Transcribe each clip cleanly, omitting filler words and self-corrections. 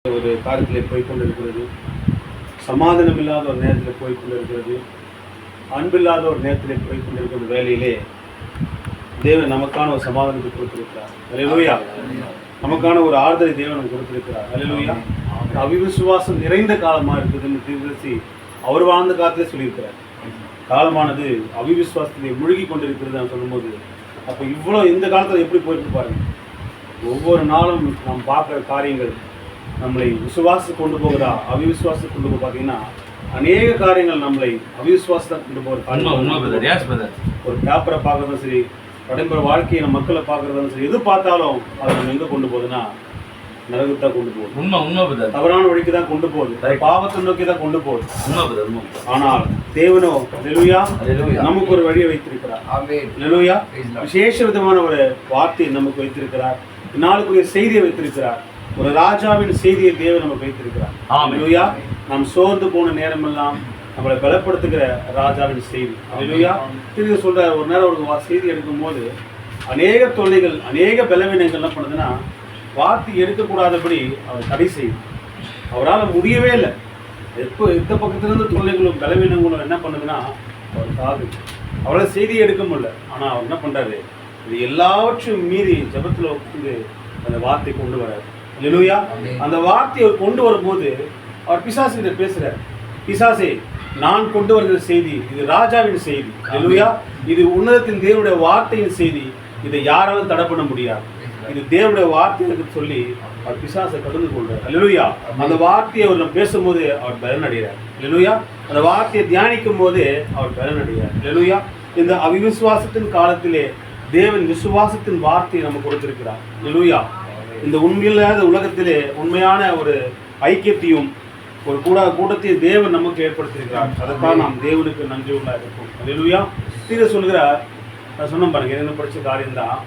ஒரு காரியத்தில் போய்கொண்டிருக்கிறது. சமாதானம் இல்லாத ஒரு நேரத்தில் போய்கொண்டிருக்கிறது. அன்பில்லாத ஒரு நேரத்தில் போய்கொண்டிருக்கிற வேலையிலே தேவன் நமக்கான ஒரு சமாதானத்தை கொடுத்திருக்கிறார். அல்லேலூயா. நமக்கான ஒரு ஆறுதலை தேவன் கொடுத்திருக்கிறார். அல்லேலூயா. அவிவிசுவாசம் நிறைந்த காலமாக இருக்குதுன்னு தீர்க்கதரிசி அவர் வாழ்ந்த காலத்திலே சொல்லியிருக்கிறார். காலமானது அவிவிசுவாசத்திலே முழுகி கொண்டிருக்கிறது நான் சொல்லும்போது, அப்போ இவ்வளோ இந்த காலத்தில் எப்படி போயிட்டு பாருங்க. ஒவ்வொரு நாளும் நாம் பார்க்குற காரியங்கள் நம்மளை விசுவாசத்துக்கு கொண்டு போகுதா அவிவிசுவாசத்துக்கு கொண்டு போக பார்த்தீங்கன்னா அநேக காரியங்கள் நம்மளை அவிவிசுவாசத்தை கொண்டு போகிற ஒரு பேப்பரை பார்க்குறதும் சரி, நடைமுறை வாழ்க்கையை நம்ம மக்களை பார்க்குறதும் சரி, எது பார்த்தாலும் அது நம்ம எங்கே கொண்டு போகுதுன்னா நரகத்தை கொண்டு போகுது. தவறான வழிக்கு தான் கொண்டு போகுது. பாவத்தை நோக்கி தான் கொண்டு போகுது. ஆனால் தேவனோ அல்லேலூயா நமக்கு ஒரு வழியை வைத்திருக்கிறார். அல்லேலூயா. விசேஷ விதமான ஒரு வார்த்தையை நமக்கு வைத்திருக்கிறார். நாளுக்குரிய செய்தியை வைத்திருக்கிறார். ஒரு ராஜாவின் செய்தியை தேவன் நமக்கு வைத்திருக்கிறார். அல்லேலூயா. நாம் சோர்ந்து போன நேரமெல்லாம் நம்மளை பலப்படுத்துகிற ராஜாவின் செய்தி. அல்லேலூயா. திரும்ப சொல்ற ஒரு நேரம் ஒரு செய்தி எடுக்கும் போது அநேக தொல்லைகள் அநேக பலவீனங்கள் என்ன பண்ணுதுன்னா வார்த்தை எடுக்கக்கூடாதபடி அவர் தடை செய்யும். அவரால் முடியவே இல்லை. எப்போ எந்த பக்கத்துலேருந்து தொல்லைகளும் பலவீனங்களும் என்ன பண்ணுதுன்னா அவர் காது அவரால் செய்தியை எடுக்க முடியல. ஆனால் அவர் என்ன பண்ணுறாரு, இது எல்லாவற்றையும் மீறி ஜபத்தில் உட்காந்து அந்த வார்த்தை கொண்டு வர்றாரு. அல்லேலூயா. அந்த வார்த்தையை அவர் கொண்டு வரும்போது அவர் பிசாசுகிட்ட பேசுகிறார். பிசாசே, நான் கொண்டு வருகிற செய்தி இது ராஜாவின் செய்தி. அல்லேலூயா. இது உன்னதத்தின் தேவனுடைய வார்த்தையின் செய்தி. இதை யாராலும் தடை பண்ண முடியாது. இது தேவனுடைய வார்த்தைகளுக்கு சொல்லி அவர் பிசாசை கடந்து கொள்றார். அல்லேலூயா. அந்த வார்த்தையை அவர் பேசும்போது அவர் பலன் அடைகிறார். அல்லேலூயா. அந்த வார்த்தையை தியானிக்கும் போதே அவர் பலன் அடைகிறார். அல்லேலூயா. இந்த அவிவிசுவாசத்தின் காலத்திலே தேவன் விசுவாசத்தின் வார்த்தையை நமக்கு கொடுத்திருக்கிறார். அல்லேலூயா. இந்த உண்மையில்லாத உலகத்திலே உண்மையான ஒரு ஐக்கியத்தையும் ஒரு கூட்டத்தையும் தேவன் நமக்கு ஏற்படுத்தியிருக்கிறார். அதற்காக நாம் தேவனுக்கு நன்றி உள்ளா இருக்கும். அல்லேலூயா. தீர சொல்கிறார். நான் சொன்ன பாருங்க, என்ன படித்த காரியம்தான்.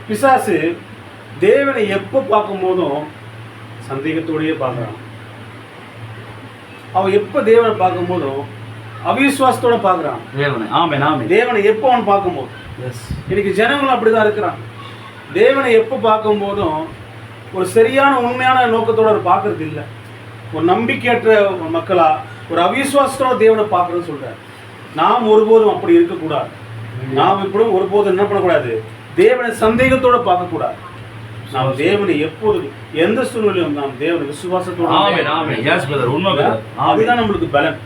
பிசாசு தேவனை எப்போ பார்க்கும் போதும் சந்தேகத்தோடையே பார்க்குறான். அவன் எப்போ தேவனை பார்க்கும் போதும் அவிசுவாசத்தோட பார்க்குறான் தேவனை. எப்போ அவன் பார்க்கும் போது இன்னைக்கு ஜனங்களும் அப்படிதான் இருக்கிறான். தேவனை எப்போ பார்க்கும் போதும் ஒரு சரியான உண்மையான நோக்கத்தோட அவர் பார்க்கறது இல்லை. ஒரு நம்பிக்கையற்ற மக்களா ஒரு அவிசுவாசத்தோட தேவனை பார்க்கறதுன்னு சொல்றாரு. நாம் ஒருபோதும் அப்படி இருக்கக்கூடாது. நாம் இப்படி ஒருபோதும் என்ன பண்ணக்கூடாது, தேவனை சந்தேகத்தோட பார்க்கக்கூடாது. நாம் தேவனை எப்போது எந்த சூழ்நிலையும் நாம் தேவனை விசுவாசத்தோட, அதுதான் நம்மளுக்கு பலன்.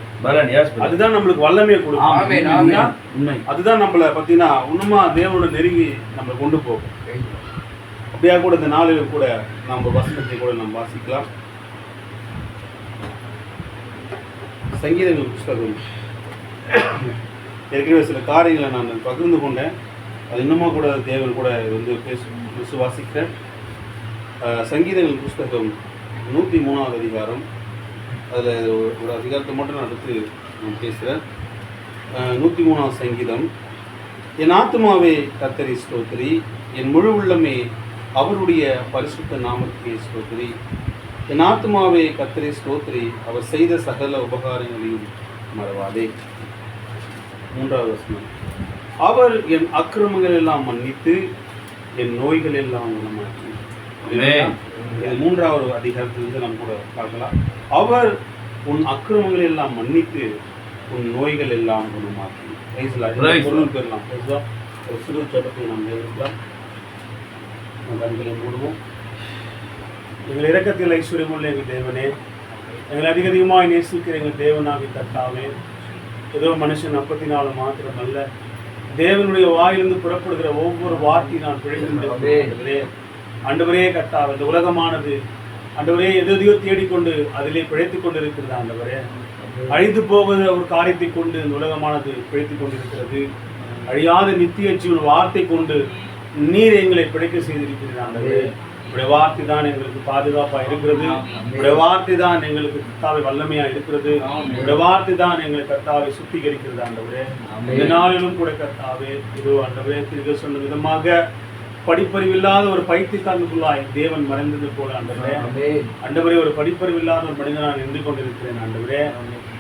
அதுதான் நம்மளுக்கு வல்லமையை கொடுக்கும். அதுதான் நம்மளை பார்த்தீங்கன்னா இன்னுமா தேவனோட நெருங்கி நம்மளை கொண்டு போகும். அப்படியா கூட இந்த நாளில் கூட நம்ம வசனத்தை கூட நாம் வாசிக்கலாம். சங்கீதங்கள் புஸ்தகம் ஏற்கனவே சில காரியங்களை நான் பகிர்ந்து கொண்டேன். அது இன்னுமா கூட தேவன் கூட வந்து விசுவாசிக்கிறேன். சங்கீதங்கள் புஸ்தகம் 103வது அதிகாரம், அதில் ஒரு அதிகாரத்தை மட்டும் நான் எடுத்து நான் பேசுகிறேன். 103வது சங்கீதம். என் ஆத்துமாவே கர்த்தரை ஸ்தோத்திரி, என் முழு உள்ளமே அவருடைய பரிசுத்த நாமத்தை ஸ்தோத்திரி. என் ஆத்துமாவே கர்த்தரை ஸ்தோத்திரி, அவர் செய்த சகல உபகாரங்களையும் மறவாதே. 3வது வசனம். அவர் என் அக்கிரமங்கள் எல்லாம் மன்னித்து என் நோய்கள் எல்லாம் குணமாக்கி. இது 3வது அதிகாரத்திலிருந்து நம்ம கூட பார்க்கலாம். அவர் உன் அக்கிரமங்கள் எல்லாம் மன்னித்து உன் நோய்கள் எல்லாம் குணமாக்கி. பொருள் பெறலாம். ஒரு சிறு சட்டத்தை நாம் இருக்கலாம். கண்களை மூடுவோம். எங்கள் இரக்கத்தில் ஐஸ்வர்யமுள்ள எங்கள் தேவனே, எங்களை அதிக அதிகமாக நேசிக்கிற எங்கள் தேவனாகி கர்த்தாவே, ஏதோ மனுஷன் அப்பத்தினால மாத்திரம் அல்ல, தேவனுடைய வாயிலிருந்து புறப்படுகிற ஒவ்வொரு வார்த்தையும் நான் பிழைக்கின்றே. ஆண்டவரே கர்த்தாவே, இந்த உலகமானது ஆண்டவரே எதையோ தேடிக்கொண்டு அதிலே பிழைத்துக் கொண்டு இருக்கிறது. ஆண்டவரே, அழிந்து போகிற ஒரு காரியத்தை கொண்டு இந்த உலகமானது பிழைத்துக் கொண்டிருக்கிறது. அழியாத நித்திய ஜீவன் வார்த்தை கொண்டு நீர் எங்களை பிழைக்க செய்திருக்கிறது. ஆண்டவரே, உடைய வார்த்தை தான் எங்களுக்கு பாதுகாப்பாக இருக்கிறது. உடைய வார்த்தை தான் எங்களுக்கு கர்த்தாவை வல்லமையாக இருக்கிறது. உடைய வார்த்தை தான் எங்களை கர்த்தாவை சுத்திகரிக்கிறது. ஆண்டவரே, இந்த நாளிலும் கூட கர்த்தாவே, இதோ ஆண்டவரே திருக்க சொன்ன விதமாக படிப்பறிவில்லாத ஒரு பைத்தியக்காரனுக்குள்ளாய் தேவன் மறைந்தது போல ஆண்டவரே, ஆண்டவரே ஒரு படிப்பறிவில்லாத ஒரு மனிதனாக நின்று கொண்டிருக்கிறேன் ஆண்டவரே.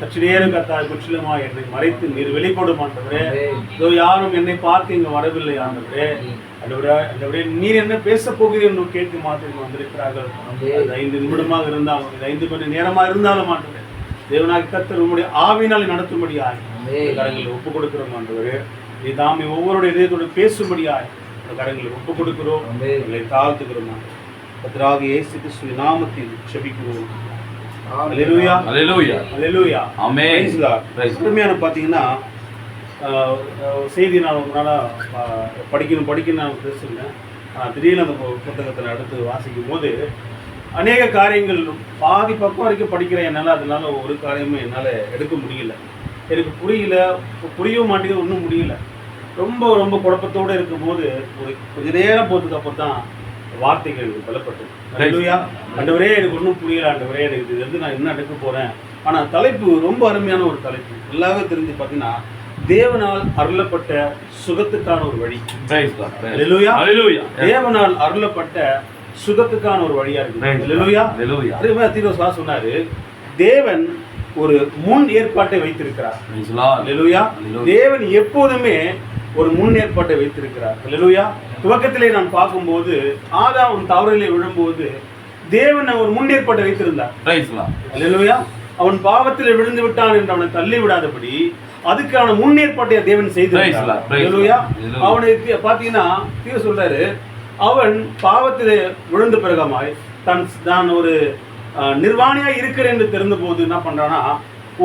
சற்று நேரம் கர்த்தாவே முற்றிலுமாய் என்னை மறைத்து நீர் வெளிப்படும் ஆண்டவரே. இதோ யாரும் என்னை பார்த்து இங்கு வரவில்லை ஆண்டவரே. ஆண்டவரே நீர் என்ன பேச போகிறீர்கள் என்று கேட்க மாத்திரம் வந்திருக்கிறார்கள். 5 நிமிடமாக இருந்தாலும் 5 மணி நேரமாக இருந்தாலும் ஆண்டவரே, தேவனாக கர்த்தர் உம்முடைய ஆவியினால் நடத்தும்படியாய் கரங்களில் ஒப்புக் கொடுக்கிறோம் ஆண்டவரே. நீ தாமே ஒவ்வொருடைய இதயத்தோடு பேசும்படியாய் கரங்களில் ஒப்புக் கொடுக்கிறோம், உங்களை தாழ்த்துக்கிறோம். கர்த்தராகிய இயேசு கிறிஸ்துவின் நாமத்தில் ஜெபிக்கிறோம். அல்லேலூயா, அல்லேலூயா, அல்லேலூயா, ஆமென். Praise the Lord. உண்மையான பார்த்தீங்கன்னா செய்தி நான் ஒரு நாளாக படிக்கணும் நான் பேசுகிறேன். திடீர்னு அந்த புத்தகத்தில் அடுத்து வாசிக்கும் போது அநேக காரியங்கள் பாதி பக்கம் வரைக்கும் படிக்கிறேன். என்னால் அதனால ஒரு காரியமும் என்னால் எடுக்க முடியல. எனக்கு புரியவும் மாட்டேங்குது, ஒன்றும் முடியல. ரொம்ப ரொம்ப குழப்பத்தோடு இருக்கும்போது ஒரு கொஞ்ச நேரம் போகிறதுக்கு அப்புறம் தான் வார்த்தைகள் எனக்கு பலப்பட்டது. அல்லேலூயா. ஆண்டவரே எனக்கு ஒன்றும் புரியல ஆண்டவரே, எனக்கு இது வந்து நான் என்ன எடுக்க போகிறேன். ஆனால் தலைப்பு ரொம்ப அருமையான ஒரு தலைப்பு. எல்லாரும் தெரிஞ்சு பார்த்தீங்கன்னா தேவனால் அருளப்பட்ட சுகத்துக்கான ஒரு வழி. அல்லேலூயா, அல்லேலூயா. தேவனால் அருளப்பட்ட சுகத்துக்கான ஒரு வழியா இருக்கு. அல்லேலூயா, அல்லேலூயா. அதே சொன்னாரு, தேவன் ஒரு முன் ஏற்பாட்டை வைத்திருக்கிறார். அல்லேலூயா. தேவன் எப்போதுமே ஒரு முன் ஏற்பாட்டை வைத்திருக்கிறார். அல்லேலூயா. துவக்கத்திலே நான் பார்க்கும்போது ஆதாம் தவறிலே விழும்போது தேவன் ஒரு முன் ஏற்பாட்டை வைத்திருந்தார். அல்லேலூயா. அவன் பாவத்திலே விழுந்து விட்டான் என்று அவனை தள்ளி விடாதபடி அதுக்கான முன்னேற்பாட்டை தேவன் செய்திருக்கிறார். அல்லேலூயா. அவனை பார்த்தீங்கன்னா சொல்றாரு, அவன் பாவத்திலே விழுந்த பிறகமாய் தான் ஒரு நிர்வாணியா இருக்கிறேன் என்று தெரிந்த போது என்ன பண்றானா,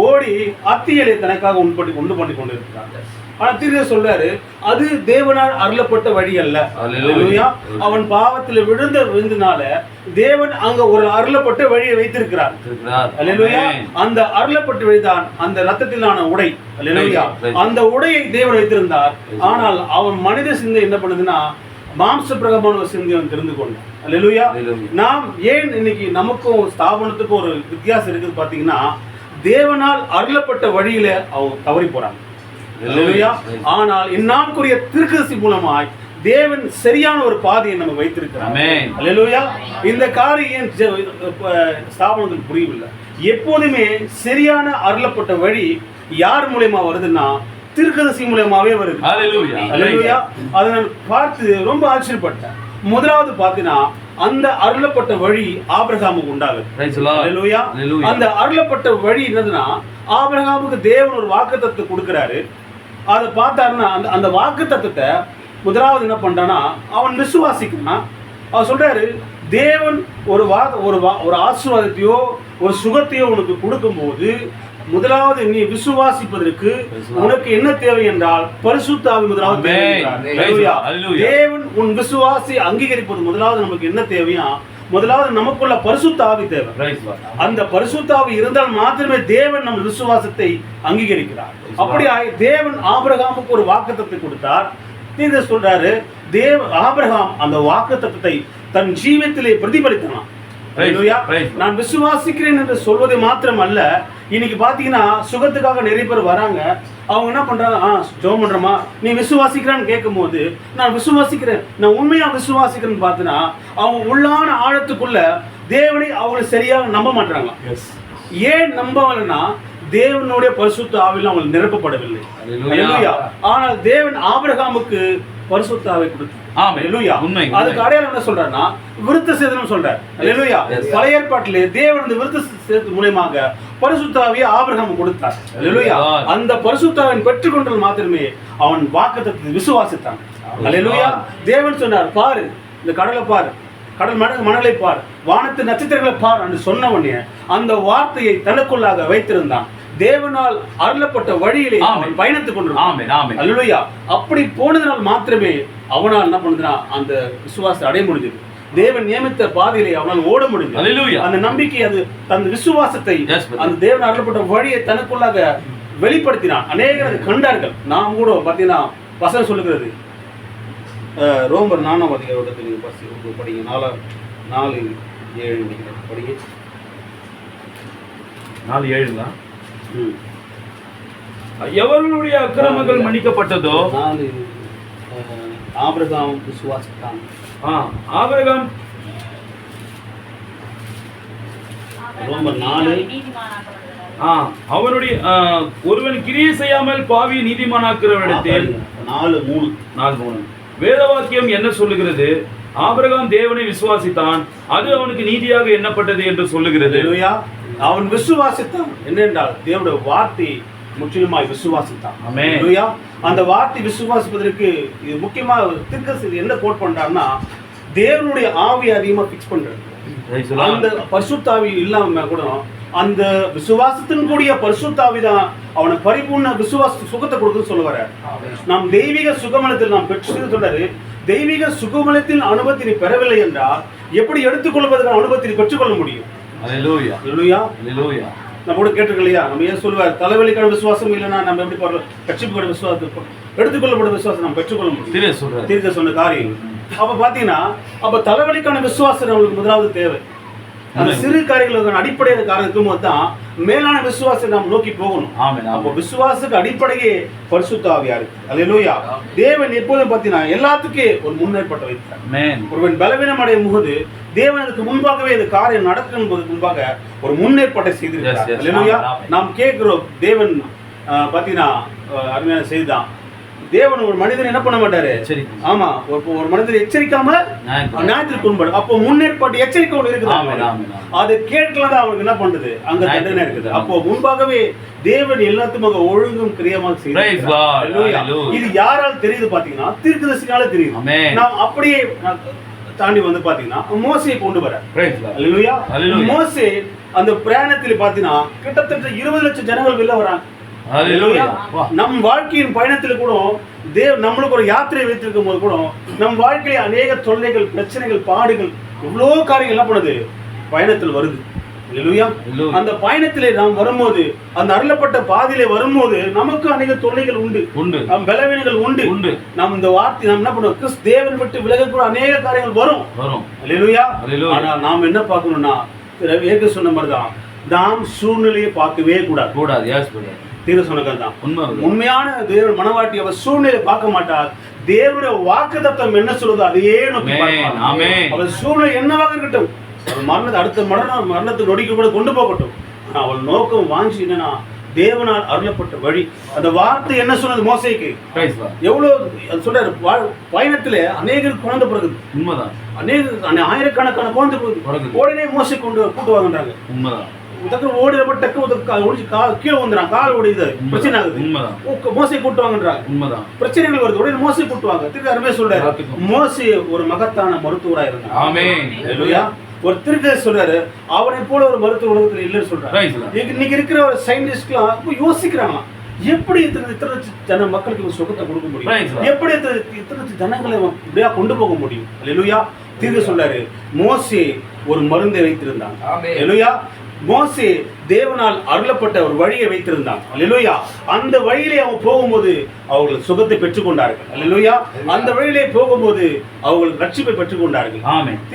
ஓடி அத்தியலை தனக்காக உண்டு பண்ணி கொண்டு இருக்கிறாங்க. ஆனா தீர்க்க சொல்றாரு, அது தேவனால் அருளப்பட்ட வழி அல்ல. அல்லேலூயா. அவன் பாவத்தில் விழுந்தனால தேவன் அங்க ஒரு அருளப்பட்ட வழியை வைத்திருக்கிறார். அல்லேலூயா. அந்த அருளப்பட்ட வழிதான் அந்த ரத்தத்திலான உடை. அல்லேலூயா. அந்த உடையை தேவன் வைத்திருந்தார். ஆனால் அவன் மனித சிந்தை என்ன பண்ணுதுன்னா, மாம்ச பிரகமான ஒரு சிந்தையை தெரிந்து கொண்டான். அல்லேலூயா. நாம் ஏன் இன்னைக்கு நமக்கும் ஸ்தாபனத்துக்கும் ஒரு வித்தியாசம் இருக்குது பாத்தீங்கன்னா, தேவனால் அருளப்பட்ட வழியில அவங்க தவறி போறாங்க. அல்லேலூயா. ஆனால் இந்நாட்குரிய தீர்க்கதரிசி மூலமாய் தேவன் சரியான ஒரு பாதையை நம்ம வைத்திருக்கிறார். அல்லேலூயா. இந்த காரியம் ஸ்தாபனத்துக்கு புரியவில்லை. எப்போதுமே சரியான அருளப்பட்ட வழி யார் மூலமா வருதுன்னா, தீர்க்கதரிசி மூலமாவே வருது. அல்லேலூயா. அதை நான் பார்த்து ரொம்ப ஆச்சரியப்பட்டேன். முதலாவது பார்த்தீங்கன்னா, அந்த அருளப்பட்ட வழி ஆபிரகாமுக்கு உண்டாகுது. அல்லேலூயா. அந்த அருளப்பட்ட வழி என்னதுன்னா, ஆபிரகாமுக்கு தேவன் ஒரு வாக்குத்தத்தத்தை கொடுக்கிறாரு. அதை பார்த்தாருன்னா அந்த வாக்குத்தத்தத்தை முதலாவது என்ன பண்றானா, அவன் விசுவாசிக்கிறான். அவன் சொல்றாரு, தேவன் ஒரு ஆசீர்வாதத்தையோ ஒரு சுகத்தையோ உனக்கு கொடுக்கும்போது முதலாவது நீ விசுவாசிப்பதற்கு உனக்கு என்ன தேவை என்றால் பரிசுத்த ஆவி முதலாவது தேவை. தேவன் உன் விசுவாசி அங்கீகரிப்பது முதலாவது நமக்கு என்ன தேவையா, முதலாவது நமக்குள்ள பரிசுத்த ஆவி தேவை. அந்த பரிசுத்த ஆவி இருந்தால் மாத்திரமே தேவன் நம் விசுவாசத்தை அங்கீகரிக்கிறார். அப்படி தேவன் ஆபிரகாமுக்கு ஒரு வாக்குத்தத்தத்தை கொடுத்தார். நீங்க சொல்றாரு, ஆபிரகாம் அந்த வாக்குத்தத்தத்தை தன் ஜீவியத்திலே பிரதிபலித்தான். நான் விசுவாசிக்கிறேன் என்று சொல்வது மாத்திரம் அல்ல. இன்னைக்கு பாத்தீங்கன்னா சுகத்துக்காக நிறைய பேர் வராங்க. அவங்க என்ன பண்றாங்க, ஜெபம் பண்றோமா, நீ விசுவாசிக்கிறான்னு கேட்கும் போது நான் விசுவாசிக்கிறேன், நான் உண்மையா விசுவாசிக்கிறேன்னு பார்த்தீங்கன்னா அவங்க உள்ளான ஆழத்துக்குள்ள தேவனை அவங்க சரியாக நம்ப மாட்டாங்க. ஏன் நம்பலன்னா, தேவனுடைய பரிசுத்த ஆவியில் அவங்க நிரப்பப்படவில்லை. ஆனால் தேவன் ஆபிரகாமுக்கு பரிசுத்த ஆவி கொடுத்தார். அதுக்கு அடையாளம் என்ன சொல்றாருன்னா, விருத்த சேதனம் சொல்றார். அல்லேலூயா. பழைய ஏற்பாட்டிலே தேவன் அந்த விருத்த சேதனத்தின் மூலமாக பரிசுத்த ஆவியை ஆபிரகாமுக்கு கொடுத்தார். அல்லேலூயா. அந்த பரிசுத்த ஆவியை பெற்றுக்கொண்டது மாத்திரமே அவன் வாக்குத்தத்தத்தை விசுவாசித்தான். அல்லேலூயா. தேவன் சொன்னார், பாரு இந்த கடலை பாரு, கடல் மணலை பார், வானத்து நட்சத்திரங்களை பார் என்று சொன்ன உடனே அந்த வார்த்தையை தனக்குள்ளாக வைத்திருந்தான். தேவனால் அருளப்பட்ட வழியிலே அவன் பயணித்துக் கொண்டிருந்தான். அல்லேலூயா. அப்படி போனதனால் மாத்திரமே அவனால் என்ன பண்ணுதுன்னா அந்த விசுவாசத்தை அடைய முடிஞ்சது. தேவன் நியமித்த பாதையிலே அவனால் ஓட முடிஞ்சது. அந்த நம்பிக்கை, அது தன் விசுவாசத்தை, அந்த தேவன் அருளப்பட்ட வழியை தனக்குள்ளாக வெளிப்படுத்தினான். அநேகர் அதை கண்டார்கள். நாம் கூட பார்த்தீங்கன்னா வசனம் சொல்லுகிறது, ரோமர் 4ஆம் அதிகாரத்தில் நீங்கள் படிங்க, 4:7 படிங்க. 4:7 தான். எவர்களுடைய அக்கிரமங்கள் மன்னிக்கப்பட்டதோ, ஆபிரகாம் விசுவாசித்தான். ஆபிரகாம் ரோமர் 4 அவனுடைய ஒருவன் கிரியை செய்யாமல் பாவி நீதிமானாக்குறவனிடத்தில் 4:3 வேத வாக்கியம் என்ன சொல்லுகிறது? ஆபிரகாம் தேவனை விசுவாசித்தான், அது அவனுக்கு நீதியாக எண்ணப்பட்டது என்று சொல்லுகிறது. அவன் விசுவாசித்தான் என்னென்றால் தேவனுடைய வார்த்தை முற்றிலுமாய் விசுவாசித்தான். அந்த வார்த்தை விசுவாசிப்பதற்கு இது முக்கியமா தீர்க்கதரிசி என்ன கோட் பண்றாருன்னா, தேவனுடைய ஆவியை அதிகமா பிக்ஸ் பண்றாரு. அந்த பரிசுத்தாவி இல்லாம கூட அந்த விசுவாசத்தின் கூடிய பரிசுத்தாவி தான் அவனுக்கு பரிபூர்ண விசுவாச சுகத்தை கொடுக்குன்னு சொல்லுவாரு. நாம் தெய்வீக சுகமனத்தில் நாம் பெற்று சொல்றாரு, தெய்வீக சுகமனத்தின் அனுபவத்தை பெறவில்லை என்றால் எப்படி எடுத்துக்கொள்வதற்கான அனுபவத்தை பெற்றுக்கொள்ள முடியும்? நம்ம கூட கேட்டிருக்கலையா? நம்ம ஏன் சொல்லுவார், தலைவலிக்கான விசுவாசம் இல்லைன்னா நம்ம எப்படி போறோம்? கட்சிக்கான விசுவாசம் எடுத்துக்கொள்ளப்பட்ட விசுவாசம் நம்ம பெற்றுக்கொள்ள முடியும். தீர்க்க சொன்ன காரியம். அப்ப பாத்தீங்கன்னா அப்ப தலைவலிக்கான விசுவாசம் நம்மளுக்கு முதலாவது தேவை. அந்த சிறு காரியங்களுக்கு அடிப்படையான காரணத்துக்கும் தான் மேலான விசுவாசத்தை நாம் நோக்கி போகணும். அப்போ விசுவாசத்துக்கு அடிப்படையே பரிசுத்த ஆவியா இருக்கு. அல்லேலூயா. தேவன் எப்போதும் பார்த்தீங்கன்னா எல்லாத்துக்கும் ஒரு முன்னேற்பட்ட வைத்தார். ஒருவன் பலவீனம் அடையும் போது தேவனுக்கு முன்பாகவே இந்த காரியம் நடக்கும் போது முன்பாக ஒரு முன்னேற்பாட்டை செய்திருக்கிறார். அல்லேலூயா. நாம் கேட்கிறோம், தேவன் பார்த்தீங்கன்னா அருமையான செய்திதான். தேவன் ஒரு மனிதன் என்ன பண்ண மாட்டாரு? ஆமா, ஒரு மனிதன் எச்சரிக்காம நியாயத்திற்கு உண்படும். அப்போ முன்னேற்பாட்டு எச்சரிக்கை ஒன்று இருக்குது. அதை கேட்கலாம் அவனுக்கு என்ன பண்றது? அங்க தண்டனை இருக்குது. அப்போ முன்பாகவே தேவன் எல்லாத்துக்கும் ஒழுங்கும் கிரியமாக செய்யும். இது யாரால் தெரியுது பாத்தீங்கன்னா, தீர்க்கதரிசினால தெரியுது. நாம் அப்படியே தாண்டி வந்து பாத்தீங்கன்னா மோசையை கொண்டு வர மோசே அந்த பிரயாணத்தில் பாத்தீங்கன்னா கிட்டத்தட்ட 20 லட்சம் ஜனங்கள் வெளில வராங்க. நம் வாழ்க்கையின் பயணத்தில் கூட நம்மளுக்கு ஒரு யாத்திரை வைத்திருக்கும் போது கூட நம் வாழ்க்கையில அநேக தொல்லைகள், பிரச்சனைகள், பாடுகள், இவ்வளோ காரியங்கள் என்ன பண்ணுது? பயணத்தில் வருது. அந்த பயணத்திலே நாம் வரும்போது, அந்த அருளப்பட்ட பாதையிலே வரும்போது நமக்கு அநேக தொல்லைகள் உண்டு, நம் பலவீனங்கள் உண்டு. நாம் இந்த வார்த்தை நாம் என்ன பண்ணுவோம்? கிறிஸ்து தேவன் விட்டு விலக கூட அநேக காரியங்கள் வரும். ஆனா நாம் என்ன பார்க்கணும்னா, ஏற்க சொன்ன மாதிரிதான், நாம் சூழ்நிலையை பார்க்கவே கூடாது. தீர்க்க சொன்னதான் உண்மையான தேவன் மனவாட்டி. அவர் சூழ்நிலை பார்க்க மாட்டார். தேவனுடைய வாக்குத்தத்தம் என்ன சொல்லுதோ அதையே நோக்கி பார்ப்பார். அவர் சூழ்நிலை என்னவாக இருக்கட்டும், மரணத்தை அடுத்த மரணத்தை நொடிக்க கூட கொண்டு போகட்டும், அவள் நோக்கம் வாஞ்சி என்னன்னா தேவனால் அருளப்பட்ட வழி. அந்த வார்த்தை என்ன சொன்னது மோசேக்கு? எவ்வளவு சொல்றாரு, பயணத்துல அநேகர் குழந்தை பிறகுது. உண்மைதான். ஆயிரக்கணக்கான குழந்தை பிறகு உடனே மோசை கூட்டு வாங்கன்றாங்க. உண்மைதான். ஓடிப்பட்ட கீழே வந்துறான், கால் ஓடிது, பிரச்சனை ஆகுது. மோசை கூட்டுவாங்கன்றாங்க. பிரச்சனைகள் வருது, உடனே மோசை கூட்டுவாங்க. திருக்க அருமையா சொல்றாரு, மோசே ஒரு மகத்தான மருத்துவராக இருந்தார். ஒரு திருக்க சொல்றாரு, அவனை போல ஒரு மருத்துவ உலகத்துல இல்லைன்னு சொல்றாரு. இன்னைக்கு இருக்கிற ஒரு சயின்டிஸ்ட்லாம் யோசிக்கிறாங்க, எப்படி இத்தனை மக்களுக்கு சுகத்தை கொடுக்க முடியும்? எப்படி இத்தனை ஜனங்களை இப்படியா கொண்டு போக முடியும்? அல்லேலூயா. திருக்க சொல்றாரு, மோசே ஒரு மருந்தை வைத்திருந்தான். அல்லேலூயா. மோசே தேவனால் அருளப்பட்ட ஒரு வழியை வைத்திருந்தான். அல்லேலூயா. அந்த வழியிலே அவங்க போகும்போது அவர்கள் சுகத்தை பெற்றுக்கொண்டார்கள். அல்லேலூயா. அந்த வழியிலே போகும்போது அவர்கள் ரட்சிப்பை பெற்றுக்கொண்டார்கள்.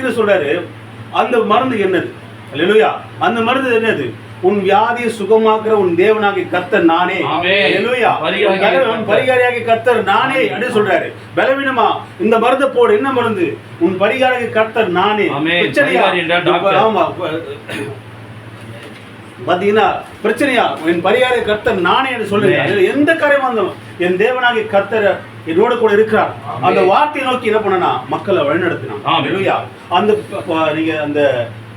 இது சொல்றாரு, அந்த மருந்து என்னது? அல்லேலூயா. அந்த மருந்து என்னது? உன் வியாதியை சுகமாக்குற உன் தேவனாகிய கர்த்தர் நானே. அல்லேலூயா. பரிகாரியாகிய கர்த்தர் நானே அப்படின்னு சொல்றாரு. பலவீனமா இந்த மருந்தை போடு. என்ன மருந்து? உன் பரிகாரியாகிய கர்த்தர் நானே. ஆமா, பாத்தீங்கன்னா பிரச்சனையா, என் பரிகார கர்த்தர் நானே என்று சொல்லுங்க. எந்த காரியமா இருந்தாலும் என் தேவனாகிய கர்த்தர் என்னோட கூட இருக்கிறார். அந்த வார்த்தையை நோக்கி என்ன பண்ணனா மக்களை வழிநடத்தினான். அந்த நீங்க அந்த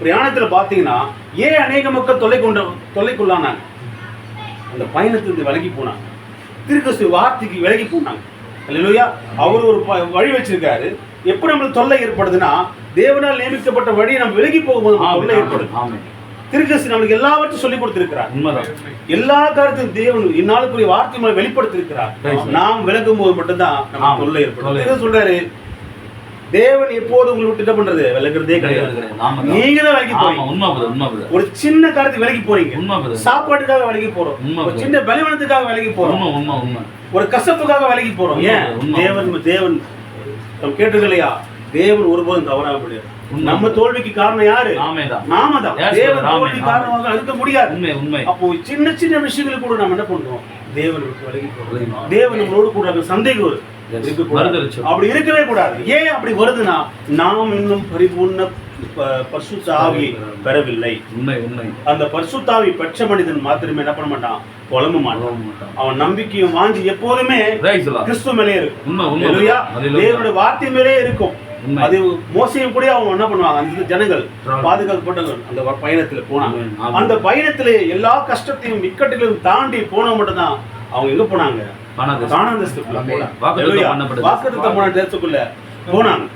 பிரயாணத்துல பாத்தீங்கன்னா ஏன் அநேக மக்கள் தொல்லைக்குள்ளானாங்க? அந்த பயணத்துக்கு விலகி போனாங்க, திருக்கசு வார்த்தைக்கு விலகி போனாங்க. அல்லேலூயா. அவர் ஒரு வழி வச்சிருக்காரு. எப்படி நம்மளுக்கு தொல்லை ஏற்படுதுன்னா, தேவனால் நியமிக்கப்பட்ட வழியை நம்ம விலகி போகும்போது தொல்லை ஏற்படுது. திருக்கசி நம்மளுக்கு எல்லாவற்றையும் சொல்லிக் கொடுத்திருக்கிறார். எல்லா காரியத்தையும் தேவன் இந்நாளுக்குரிய வார்த்தை மூலம் வெளிப்படுத்திருக்கிறார். நாம் விலகும் போது மட்டும்தான் நமக்கு தொல்லை ஏற்படும். சொல்றாரு, தேவன் எப்போது உங்களை விட்டு என்ன பண்றது? விலகிறதே கிடையாது. நீங்க தான் விலகி போறீங்க. ஒரு சின்ன காரியத்துக்கு விலகி போறீங்க. சாப்பாட்டுக்காக விலகி போறோம், ஒரு சின்ன பலவீனத்துக்காக விலகி போறோம், ஒரு கசப்புக்காக விலகி போறோம். ஏன்? தேவன் நம்ம கேட்டதில்லையா? தேவன் ஒருபோதும் தவறாக முடியாது. நம்ம தோல்விக்கு காரணம் யாரு? நாம தான். தேவன் தோல்விக்கு காரணமாக இருக்க முடியாது. அப்போ சின்ன சின்ன விஷயங்களுக்கு கூட நம்ம என்ன பண்றோம்? தேவன் விட்டு விலகி போகும். தேவன் நம்மளோடு கூட சந்தேகம் வரும். இருக்கக்கூடாது. அப்படி இருக்கவே கூடாது. ஏன் அப்படி வருதுன்னா, நாம் இன்னும் பரிபூர்ண பரிசுத்த ஆவியை பெறவில்லை. அந்த பரிசுத்த ஆவி பெற்ற மனிதன் மாத்திரமே என்ன பண்ண மாட்டான், குழம்ப மாட்டான். அவன் நம்பிக்கையும் வாஞ்சி எப்போதுமே கிறிஸ்து மேலே இருக்கும். தேவனுடைய வார்த்தை மேலே இருக்கும். அது மோசையும் கூட அவங்க என்ன பண்ணுவாங்க, அந்த ஜனங்கள் பாதுகாக்கப்பட்ட அந்த பயணத்துல போனாங்க. அந்த பயணத்துல எல்லா கஷ்டத்தையும் இக்கட்டுகளையும் தாண்டி போன மட்டும் தான் அவங்க எங்க போனாங்க, தேசத்துக்குள்ள போனாங்க.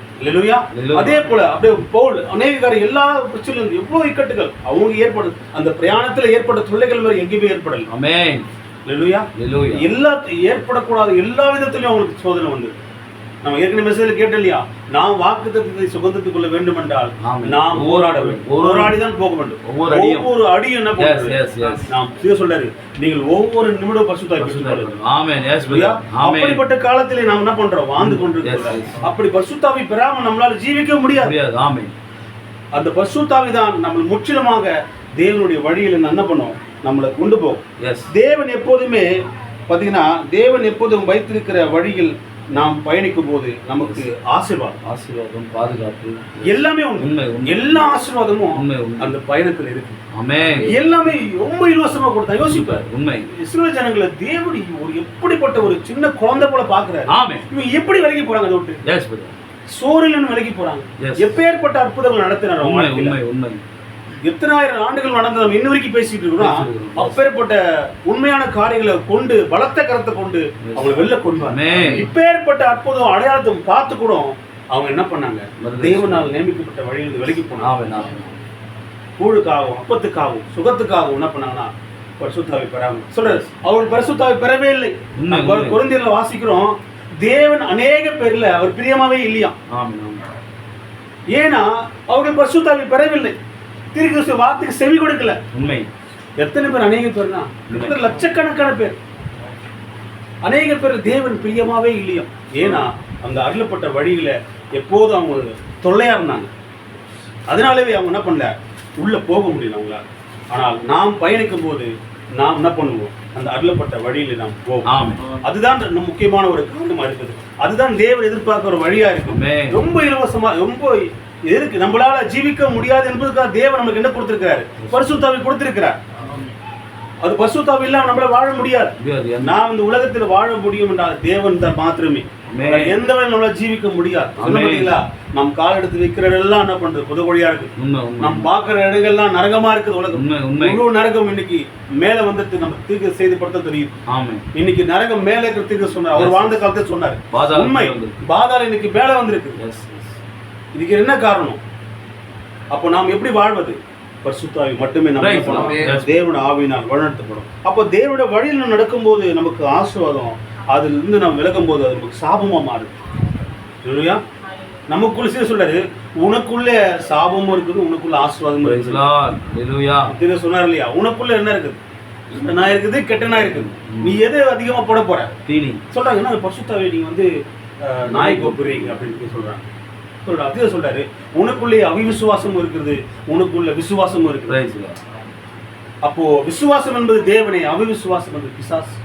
அதே போல அப்படியே பவுல் அநேக எல்லா பிரச்சனையும் எவ்வளவு இக்கட்டுகள் அவங்க ஏற்படுது, அந்த பிரயாணத்துல ஏற்பட்ட தொல்லைகள் மாதிரி எங்கேயுமே ஏற்படல. எல்லா ஏற்படக்கூடாத எல்லா விதத்திலையும் அவங்களுக்கு சோதனை வந்து, நம்ம ஏற்கனவே மெசேஜ்ல கேட்டோம் இல்லையா, நாம் வாக்குத்தத்தத்தை சுகந்தத்துக் கொள்ள வேண்டும் என்றால் நாம் போராட வேண்டும், போராடிதான் போக வேண்டும். ஒவ்வொரு அடியும் என்ன பண்றது, நாம் சொல்றாரு, நீங்கள் ஒவ்வொரு நிமிடம் பரிசுத்தாவி. அப்படிப்பட்ட காலத்திலே நாம் என்ன பண்றோம், வாழ்ந்து கொண்டிருக்கிறோம். அப்படி பரிசுத்தாவி பெறாம நம்மளால ஜீவிக்க முடியாது. அந்த பரிசுத்தாவி தான் நம்ம முற்றிலுமாக தேவனுடைய வழியில என்ன பண்ணுவோம், நம்மளை கொண்டு போகும். தேவன் எப்போதுமே பாத்தீங்கன்னா, தேவன் எப்போதும் வைத்திருக்கிற வழியில் நாம் பயணிக்கும் போது நமக்கு ஆசீர்வாதம், பாதுகாப்பு எல்லாமே உண்டு. எல்லா ஆசீர்வாதமும் அந்த பயணத்துல இருக்கு. எல்லாமே ரொம்ப இலவசமா கொடுத்தா. யோசிப்பார், உண்மை இஸ்ரவேல் ஜனங்களை தேவன் ஒரு எப்படிப்பட்ட ஒரு சின்ன குழந்தை போல பாக்குறாரு. இவங்க எப்படி விலகி போறாங்க, தொட்டு சோறில் விலகி போறாங்க. எப்பேற்பட்ட அற்புதங்கள் நடத்தினார். எத்தனாயிரம் ஆண்டுகள் நடந்து நம்ம இன்ன வரைக்கும் பேசிட்டு இருக்கிறோம். அப்பேற்பட்ட உண்மையான காரியங்களை கொண்டு, பலத்த கரத்தை கொண்டு அவங்களை வெளில கொண்டு இப்பேற்பட்ட அற்புதம் அடையாளத்தை பார்த்து கூட அவங்க என்ன பண்ணாங்க, தேவனால் நியமிக்கப்பட்ட வழியில் விலகி போனாங்க. கூழுக்காகவும் அப்பத்துக்காகவும் சுகத்துக்காகவும் என்ன பண்ணாங்கன்னா பரிசுத்தாவை பெறாம சொல்றாரு. அவர்கள் பரிசுத்தாவை பெறவே இல்லை. கொரிந்தியர்ல வாசிக்கிறோம், தேவன் அநேக பேர்ல அவர் பிரியமாவே இல்லையா. ஏன்னா அவர்கள் பரிசுத்தாவை பெறவில்லை, தீர்க்க வார்த்தைக்கு செவி கொடுக்கல. உண்மை. எத்தனை பேர், அநேக பேர்னா லட்சக்கணக்கான பேர், அநேக பேர் தேவன் பிரியமாவே இல்லையா. ஏன்னா அந்த அருளப்பட்ட வழியில எப்போதும் அவங்க தொல்லையா இருந்தாங்க. அதனாலவே அவங்க என்ன பண்ணல, உள்ள போக முடியல அவங்களால. ஆனால் நாம் பயணிக்கும் போது நாம் என்ன பண்ணுவோம், அந்த அருளப்பட்ட வழியில நாம் போவோம். அதுதான் முக்கியமான ஒரு காரணமா இருக்குது. அதுதான் தேவன் எதிர்பார்க்கிற ஒரு வழியா இருக்கு. ரொம்ப இலவசமா, ரொம்ப எதுக்கு நம்மளால ஜீவிக்க முடியாது என்பதுக்காக தேவன் நமக்கு என்ன கொடுத்திருக்கிறாரு, பரிசுத்தாவி கொடுத்திருக்கிறார். அது பரிசுத்தாவி இல்லாம நம்மளால வாழ முடியாது. நான் இந்த உலகத்தில் வாழ முடியும் என்றால் தேவன் தான் மாத்திரமே. எந்த வகையில் நம்மளால ஜீவிக்க முடியாது. நம் கால் எடுத்து வைக்கிற எல்லாம் என்ன பண்றது, புது வழியா இருக்கு. நம் பாக்குற இடங்கள்லாம் நரகமா இருக்குது. உலகம் முழு நரகம் இன்னைக்கு மேல வந்துட்டு நம்ம தீர்க்க செய்திப்படுத்த தெரியும். இன்னைக்கு நரகம் மேல இருக்கிற தீர்க்க சொன்னார். அவர் வாழ்ந்த காலத்தை சொன்னார். உண்மை, பாதாளம் இன்னைக்கு மேல வந்திருக்கு. இதுக்கு என்ன காரணம்? அப்போ நாம் எப்படி வாழ்வது? பரிசுத்தாவி மட்டுமே நம்ம தேவனுடைய ஆவியினால் வழிநடத்தப்படும். அப்போ தேவனுடைய வழியில் நடக்கும்போது நமக்கு ஆசீர்வாதம், அதுல இருந்து நாம் விலகும் போது அது நமக்கு சாபமா மாறுது. இல்லையா? நமக்குள்ள சொல்றாரு, உனக்குள்ள சாபமும் இருக்குது, உனக்குள்ள ஆசீர்வாதமும் இருக்குது. சொன்னார் இல்லையா, உனக்குள்ள என்ன இருக்குது, நான் இருக்குது, கெட்டனா இருக்குது. நீ எது அதிகமா போட போற சொல்றாங்கன்னா, பரிசுத்தாவி நீங்க வந்து நாய்க்கு ஒப்புறீங்க அப்படின்னு சொல்றாங்க. அதே சொல்றாரு, உனக்குள்ளே அவிசுவாசமும் இருக்கிறது, உனக்குள்ள விசுவாசமும் இருக்குது. அப்போ விசுவாசம் என்பது தேவனை, அவிசுவாசம் என்பது பிசாசு.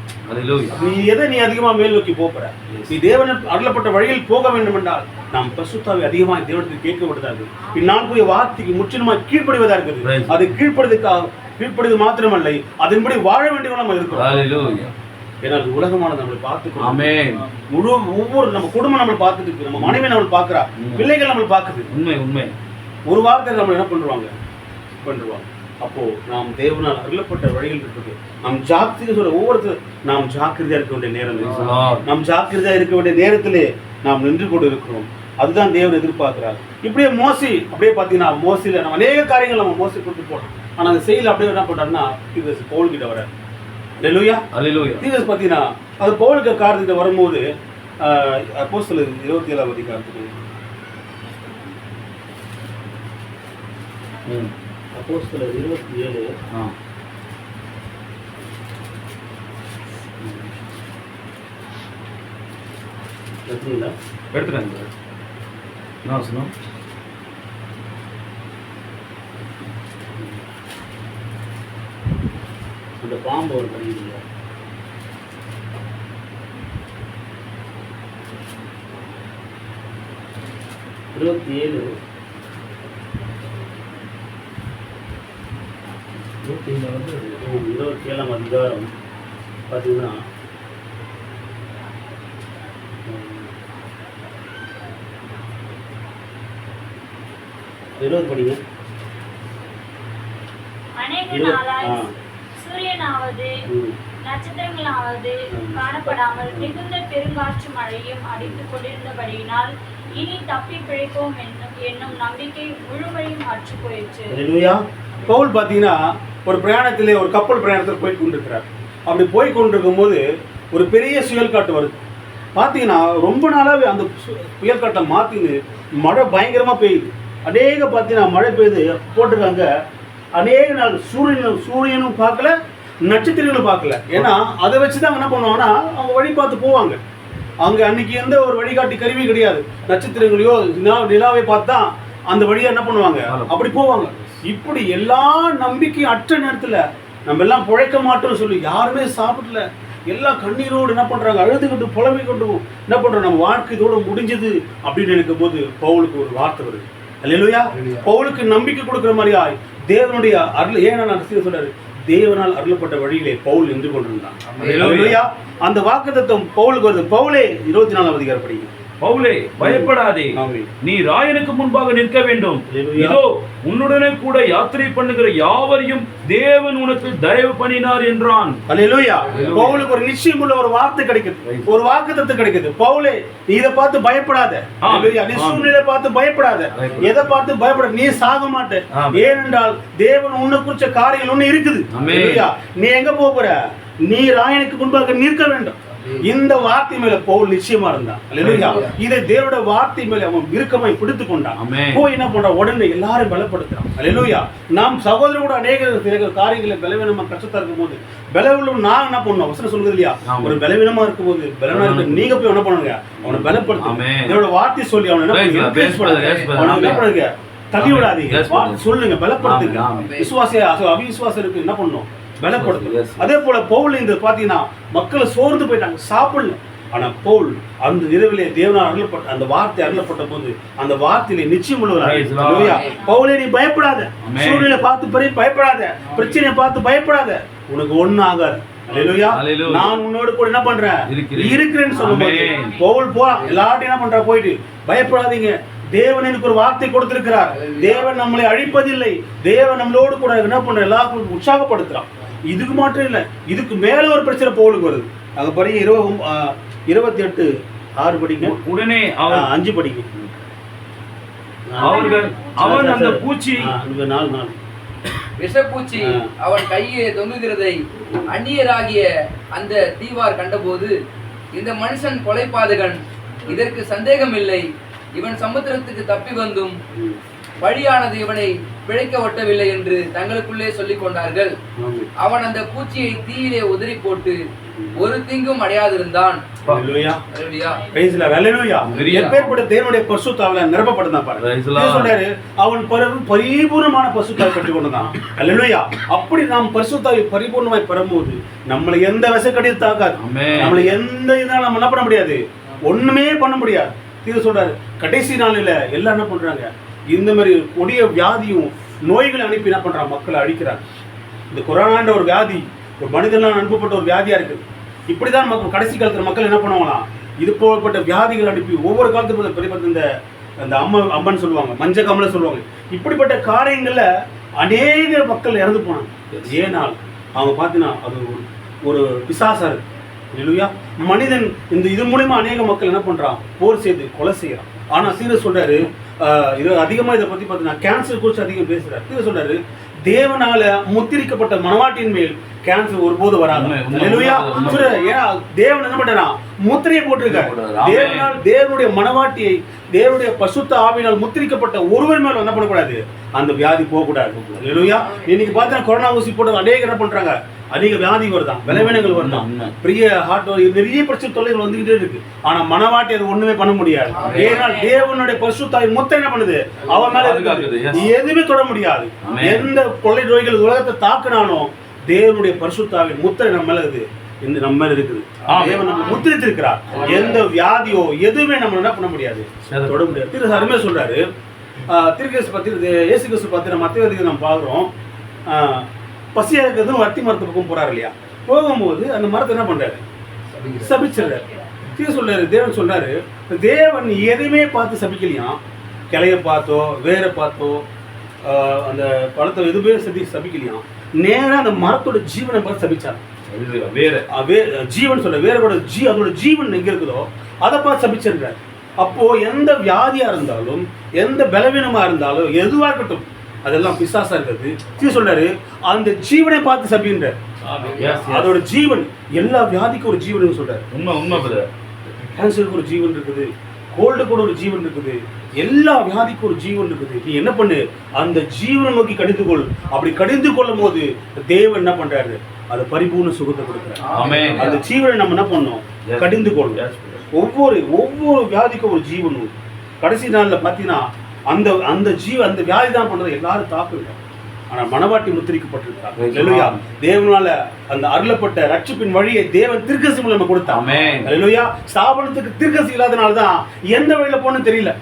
நீ எதை நீ அதிகமா மேல் நோக்கி போற, நீ தேவன் அருளப்பட்ட வழியில் போக வேண்டும் என்றால் நாம் பரிசுத்தாவை அதிகமாக தேவனத்தில் கேட்கப்பட்டதா இருக்கு. இந்நாளுக்குரிய வார்த்தைக்கு முற்றிலுமாக கீழ்ப்படிவதா இருக்குது. அது கீழ்ப்படுவது மாத்திரமல்ல, அதன்படி வாழ வேண்டியவங்க நம்ம இருக்கிறோம். ஏன்னா உலகமானது நம்மளை பார்த்துக்கணும். முழு ஒவ்வொரு நம்ம குடும்பம் நம்மளை பார்த்துட்டு இருக்கு, நம்ம மனைவி நம்மளை பார்க்கிறா, பிள்ளைகள் நம்மளை பார்க்குது. உண்மை. ஒரு வார்த்தை நம்ம என்ன பண்ணுவாங்க. அப்போ நாம் தேவனால் அருளப்பட்ட வழிகள் இருக்குது. நாம் ஜாக்கிரதை சொல்ற ஒவ்வொருத்தரும் நாம் ஜாக்கிரதையா இருக்க வேண்டிய நேரம். நாம் ஜாக்கிரதையா இருக்க வேண்டிய நேரத்திலே நாம் நின்று கொண்டு இருக்கிறோம். அதுதான் தேவன் எதிர்பார்க்கிறார். இப்படியே மோசி, அப்படியே பார்த்தீங்கன்னா மோசில நம்ம அநேக காரியங்கள் நம்ம மோசி கொடுத்து போறோம். ஆனா அந்த செயல் அப்படியே என்ன பண்றாருன்னா, பவுல் கிட்ட வர பார்த்தீங்கன்னா அது பவுலுக்கு காரணத்தை வரும்போது அப்போஸ்தலர் 27ஆம் அதிகாரத்துக்கு அப்போஸ்தலர் 27 எடுத்துட்டாங்க. என்ன சொன்னோம்? அந்த பாம்பு ஒரு பண்ணிடுங்க. 27 27ஆம் அதிகாரம் பார்த்தீங்கன்னா 20 படிங்க. அநேக நாளாய் சூரியனாவது நட்சத்திரங்களாவது காணப்படாமல் மிகுந்த பெருங்காற்று மழையும் அடித்துக் கொண்டிருந்தபடியினால் இனி தப்பி பிழைப்போம் என்னும் நம்பிக்கை முழுமையும் அற்று போயிற்று. அல்லேலூயா. பவுல் பார்த்தீங்கன்னா ஒரு பிரயாணத்திலே, ஒரு கப்பல் பிரயாணத்தில் போய் கொண்டிருக்கிறார். அப்படி போய் கொண்டிருக்கும் போது ஒரு பெரிய சுழல் காட்டு வருது. பார்த்தீங்கன்னா ரொம்ப நாளாகவே அந்த புயல் காட்டை மாற்றின்னு மழை பயங்கரமாக பெய்யுது. அநேக பார்த்தீங்கன்னா மழை பெய்யுது போட்டிருக்காங்க. அநேக நாள் சூரியனும் பார்க்கல, நட்சத்திரங்களும் பார்க்கல. ஏன்னா அதை வச்சு தான் என்ன பண்ணுவாங்கன்னா அவங்க வழி பார்த்து போவாங்க. அங்கே அன்னைக்கு எந்த ஒரு வழிகாட்டி கருவி கிடையாது. நட்சத்திரங்களையோ நிலாவை பார்த்து தான் அந்த வழியை என்ன பண்ணுவாங்க, அப்படி போவாங்க. இப்படி எல்லா நம்பிக்கையும் அற்ற நேரத்தில் நம்ம எல்லாம் பிழைக்க மாட்டோம்னு சொல்லி யாருமே சாப்பிடல, எல்லாம் கண்ணீரோடு என்ன பண்ணுறாங்க, அழுதுகிட்டு புலம்பிக்கொண்டு என்ன பண்ணுறோம், நம்ம வாழ்க்கை இதோட முடிஞ்சது அப்படின்னு நினைக்கும் போது பவுலுக்கு ஒரு வார்த்தை வருது. அல்லேலூயா. பவுலுக்கு நம்பிக்கை கொடுக்குற மாதிரியா தேவனுடைய அருள், ஏன்னா நான் சொல்றாரு, தேவனால் அருளப்பட்ட வழியிலே பவுல் நின்று கொண்டிருந்தான். அல்லேலூயா. அந்த வாக்குத்தத்தம் பவுலுக்கு வருது. பவுலே 24ஆம் அதிகாரம் படிங்க. பவுலே, பயப்படாதே, நீ ராயனுக்கு முன்பாக நிற்க வேண்டும். இதோ உன்னுடனே கூட யாத்திரை பண்ணுகிற யாவரையும் தேவன் உனக்கு தயவு பண்ணினார் என்றான். அல்லேலூயா. பவுலுக்கு ஒரு நிச்சயம் உள்ள ஒரு வார்த்தை கிடைக்குது, ஒரு வாக்குத்தத்தம் கிடைக்குது. பவுலே, நீ இதை பார்த்து பயப்படாத. அல்லேலூயா. நீ சூழ்நிலை பார்த்து பயப்படாத, எதை பார்த்து பயப்படாத, நீ சாக மாட்ட. ஏனென்றால் தேவன் உன்னை குறிச்ச காரியங்கள் ஒண்ணு இருக்குது. அல்லேலூயா. நீ எங்க போற, நீ ராயனுக்கு முன்பாக நிற்க வேண்டும். இந்த வார்த்தை மேல பவுல் நிச்சயமா இருந்தான். அல்லேலூயா. இதை தேவனோட வார்த்தை மேல அவன் இறுக்கமாய் பிடித்துக் கொண்டான். போய் என்ன பண்றான், உடனே எல்லாரும் பலப்படுத்துறான். அல்லேலூயா. நாம் சகோதரோட அநேக காரியங்களை பலவீனமா கஷ்டத்தா இருக்கும் போது பலவீனம் நான் என்ன பண்ணணும், வசனம் சொல்லுது இல்லையா, ஒரு பலவீனமா இருக்கும் போது பலவீனமா இருக்கு நீங்க போய் என்ன பண்ணுங்க, அவனை பலப்படுத்துங்க. இதோட வார்த்தை சொல்லி அவனை என்ன பண்ணுங்க, தள்ளி விடாதீங்க, சொல்லுங்க, பலப்படுத்துங்க. அவிசுவாசம் என்ன பண்ணும், பலப்படுத்தும். அதே போல பவுல் இந்த பாத்தீங்கன்னா மக்களை சோர்ந்து போயிட்டாங்க, சாப்பிடல. ஆனா பவுல் அந்த இரவிலே தேவனால் அருளப்பட்ட அந்த வார்த்தை அருளப்பட்ட போது அந்த வார்த்தையிலே நிச்சயம் உள்ளவராக, பவுலே நீ பயப்படாத, சூழ்நிலை பார்த்து பயப்படாத, பிரச்சனையை பார்த்து பயப்படாத, உனக்கு ஒண்ணு ஆகாது. அல்லேலூயா. நான் உன்னோடு கூட என்ன பண்றேன், இருக்கிறேன்னு சொல்லும்போது பவுல் போறான். எல்லாரும் என்ன பண்றா, போயிட்டு பயப்படாதீங்க, தேவன் எனக்கு ஒரு வார்த்தை கொடுத்திருக்கிறார், தேவன் நம்மளை அழிப்பதில்லை, தேவன் நம்மளோடு கூட என்ன பண்ற, எல்லாருக்கும் உற்சாகப்படுத்துறான். இதுக்கு மாற்றம் இல்லை, இதுக்கு மேல ஒரு பிரச்சனை பவுலுக்கு வருது. அங்க படிங்க 28:6 படிங்க. உடனே 5 படிங்க. அவன் அந்த பூச்சி 4 விஷப்பூச்சி அவன் கையே தொங்குகிறதை அந்நியராகிய அந்த தீவார் கண்டபோது, இந்த மனுஷன் கொலைபாதகன், இதற்கு சந்தேகம் இல்லை, இவன் சமுத்திரத்துக்கு தப்பி வந்தும் வழியானது இவனை பிழைக்க ஒட்டவில்லை என்று தங்களுக்குள்ளே சொல்லிக் கொண்டார்கள். அவன் அந்த பூச்சியை தீயிலே உதறி போட்டு ஒரு தீங்கும் அடையாதிருந்தான். தேவனுடைய பரிசுத்தாவில நிரப்பப்பட்டான் பாருங்க. அவன் பரிபூர்ணமான பரிசுத்தாவை பெற்றுக் கொண்டான். அல்லேலூயா. அப்படி நாம் பரிசுத்தாவை பரிபூர்ணமாய் பெறும்போது நம்மளை எந்த விசக்கடியும் தாக்காது, நம்மளை எந்த இதனால நம்ம என்ன பண்ண முடியாது, ஒண்ணுமே பண்ண முடியாது. இது சொல்றாரு, கடைசி நாளில எல்லாம் என்ன பண்றாங்க, இந்த மாதிரி கொடிய வியாதியும் நோய்களை அனுப்பி என்ன பண்றாங்க, மக்களை அழிக்கிறாங்க. இந்த கொரோனான்ற ஒரு வியாதி ஒரு மனிதனால் அனுப்பப்பட்ட ஒரு வியாதியா இருக்குது. இப்படிதான் மக்கள் கடைசி காலத்துல மக்கள் என்ன பண்ணுவாங்களாம், இது போகப்பட்ட வியாதிகள் அனுப்பி ஒவ்வொரு காலத்துக்கும் பெரிய இந்த அம்மன் சொல்லுவாங்க, மஞ்ச கமலை சொல்லுவாங்க. இப்படிப்பட்ட காரியங்கள்ல அநேக மக்கள் இறந்து போனாங்க. ஏனால் அவங்க பார்த்தீங்கன்னா அது ஒரு பிசாசா இருக்கு. இல்லையா, மனிதன் இந்த இது மூலமா அநேக மக்கள் என்ன பண்றான், போர் செய்து கொலை செய்யறான். ஆனா சீரஸ் சொல்றாரு, இது அதிகமா இதை பத்தி பார்த்தீங்கன்னா கேன்சர் குறித்து அதிகம் பேசுறாரு. சீரஸ் சொல்றாரு, தேவனால முத்திரிக்கப்பட்ட மனவாட்டின் மேல் கேன்சர் ஒருபோது வராது. ஏன்னா தேவன் என்ன பண்றான், முத்திரையை போட்டிருக்காரு. தேவனுடைய மனவாட்டியை தேவனுடைய பசுத்த ஆவியினால் முத்திரிக்கப்பட்ட ஒருவர் மேல என்ன பண்ணக்கூடாது, அந்த வியாதி போகக்கூடாது. இன்னைக்கு பார்த்தா கொரோனா ஊசி போட்டு அநேக என்ன பண்றாங்க, அதிக வியாதி வருதான், விளைவினங்கள் வருதான், பெரிய ஹார்ட் நிறைய பிரச்சனை தொல்லைகள் வந்துகிட்டே இருக்கு. ஆனா மனவாட்டி அது ஒண்ணுமே பண்ண முடியாது. ஏனால் தேவனுடைய பரிசுத்தாவின் முத்தை என்ன பண்ணுது, அவன் மேல எதுவுமே தொட முடியாது. எந்த கொள்ளை நோய்கள் உலகத்தை தாக்குனாலும் தேவனுடைய பரிசுத்தாவின் முத்திரை நம்ம மேல இருக்குது. இந்த நம்ம மேல இருக்குது. ஆமென். தேவன் நம்ம முத்திரித்திருக்கிறார். எந்த வியாதியோ எதுவுமே நம்ம என்ன பண்ண முடியாது, தொட முடியாது. திரு அருமையா சொல்றாரு. திருக்கேசு பத்தி இயேசு கிறிஸ்து பத்தி நம்ம மத்திய நம்ம பார்க்குறோம். பசியா இருக்கிறதுன்னு வட்டி மரத்து பக்கம் போறாரு இல்லையா, போகும்போது அந்த மரத்தை என்ன பண்றாரு, சபிச்சிடுறாரு. திரு சொல்றாரு, தேவன் சொல்றாரு, தேவன் எதையுமே பார்த்து சபிக்கலையாம். கிளைய பார்த்தோ வேரை பார்த்தோ அந்த பழத்தை எதுவுமே சபிக்கலையாம். நேரா அந்த மரத்தோட ஜீவனை பார்த்து சபிச்சார். ஜீவன் சொல்ல வேரோட அதோட ஜீவன் எங்க இருக்குதோ அதை பார்த்து சபிச்சிருக்காரு. அப்போ எந்த வியாதியா இருந்தாலும் எந்த பலவீனமா இருந்தாலும் எதுவா இருக்கட்டும் அதெல்லாம் பிசாசா இருக்கிறது. திரு சொல்றாரு, அந்த ஜீவனை பார்த்து சபின்றார். அதோட ஜீவன் எல்லா வியாதிக்கும் ஒரு ஜீவன் சொல்றாரு. உண்மை. கேன்சருக்கு ஒரு ஜீவன் இருக்குது, கோல்டுக்கு ஒரு ஜீவன் இருக்குது, எல்லா வியாதிக்கும் ஒரு ஜீவன் இருக்குது. நீ என்ன பண்ணு, அந்த ஜீவனை நோக்கி கடிந்து கொள். அப்படி கடிந்து கொள்ளும் போது தேவன் என்ன பண்றாரு, அது பரிபூர்ண சுகத்தை கொடுக்குறாரு. அந்த ஜீவனை நம்ம என்ன பண்ணோம், கடிந்து கொள்ளும். ஒவ்வொரு வியாதிக்கும் ஒரு ஜீவன். கடைசி நாள்ல பாத்தீங்கன்னா அந்த வியாதி தான் பண்றது எல்லாரும் தாக்குறாங்க. ஆனா மனவாட்டி முத்திரிக்கப்பட்டிருக்கிறார். தேவனால அந்த அருளப்பட்ட ரட்சிப்பின் வழியை தேவன் தீர்க்கதரிசி மூலமா கொடுத்தார். அல்லேலூயா. ஸ்தாபனத்துக்கு தீர்க்கதரிசி இல்லாதனாலதான் எந்த வழியில போகணும்னு தெரியல.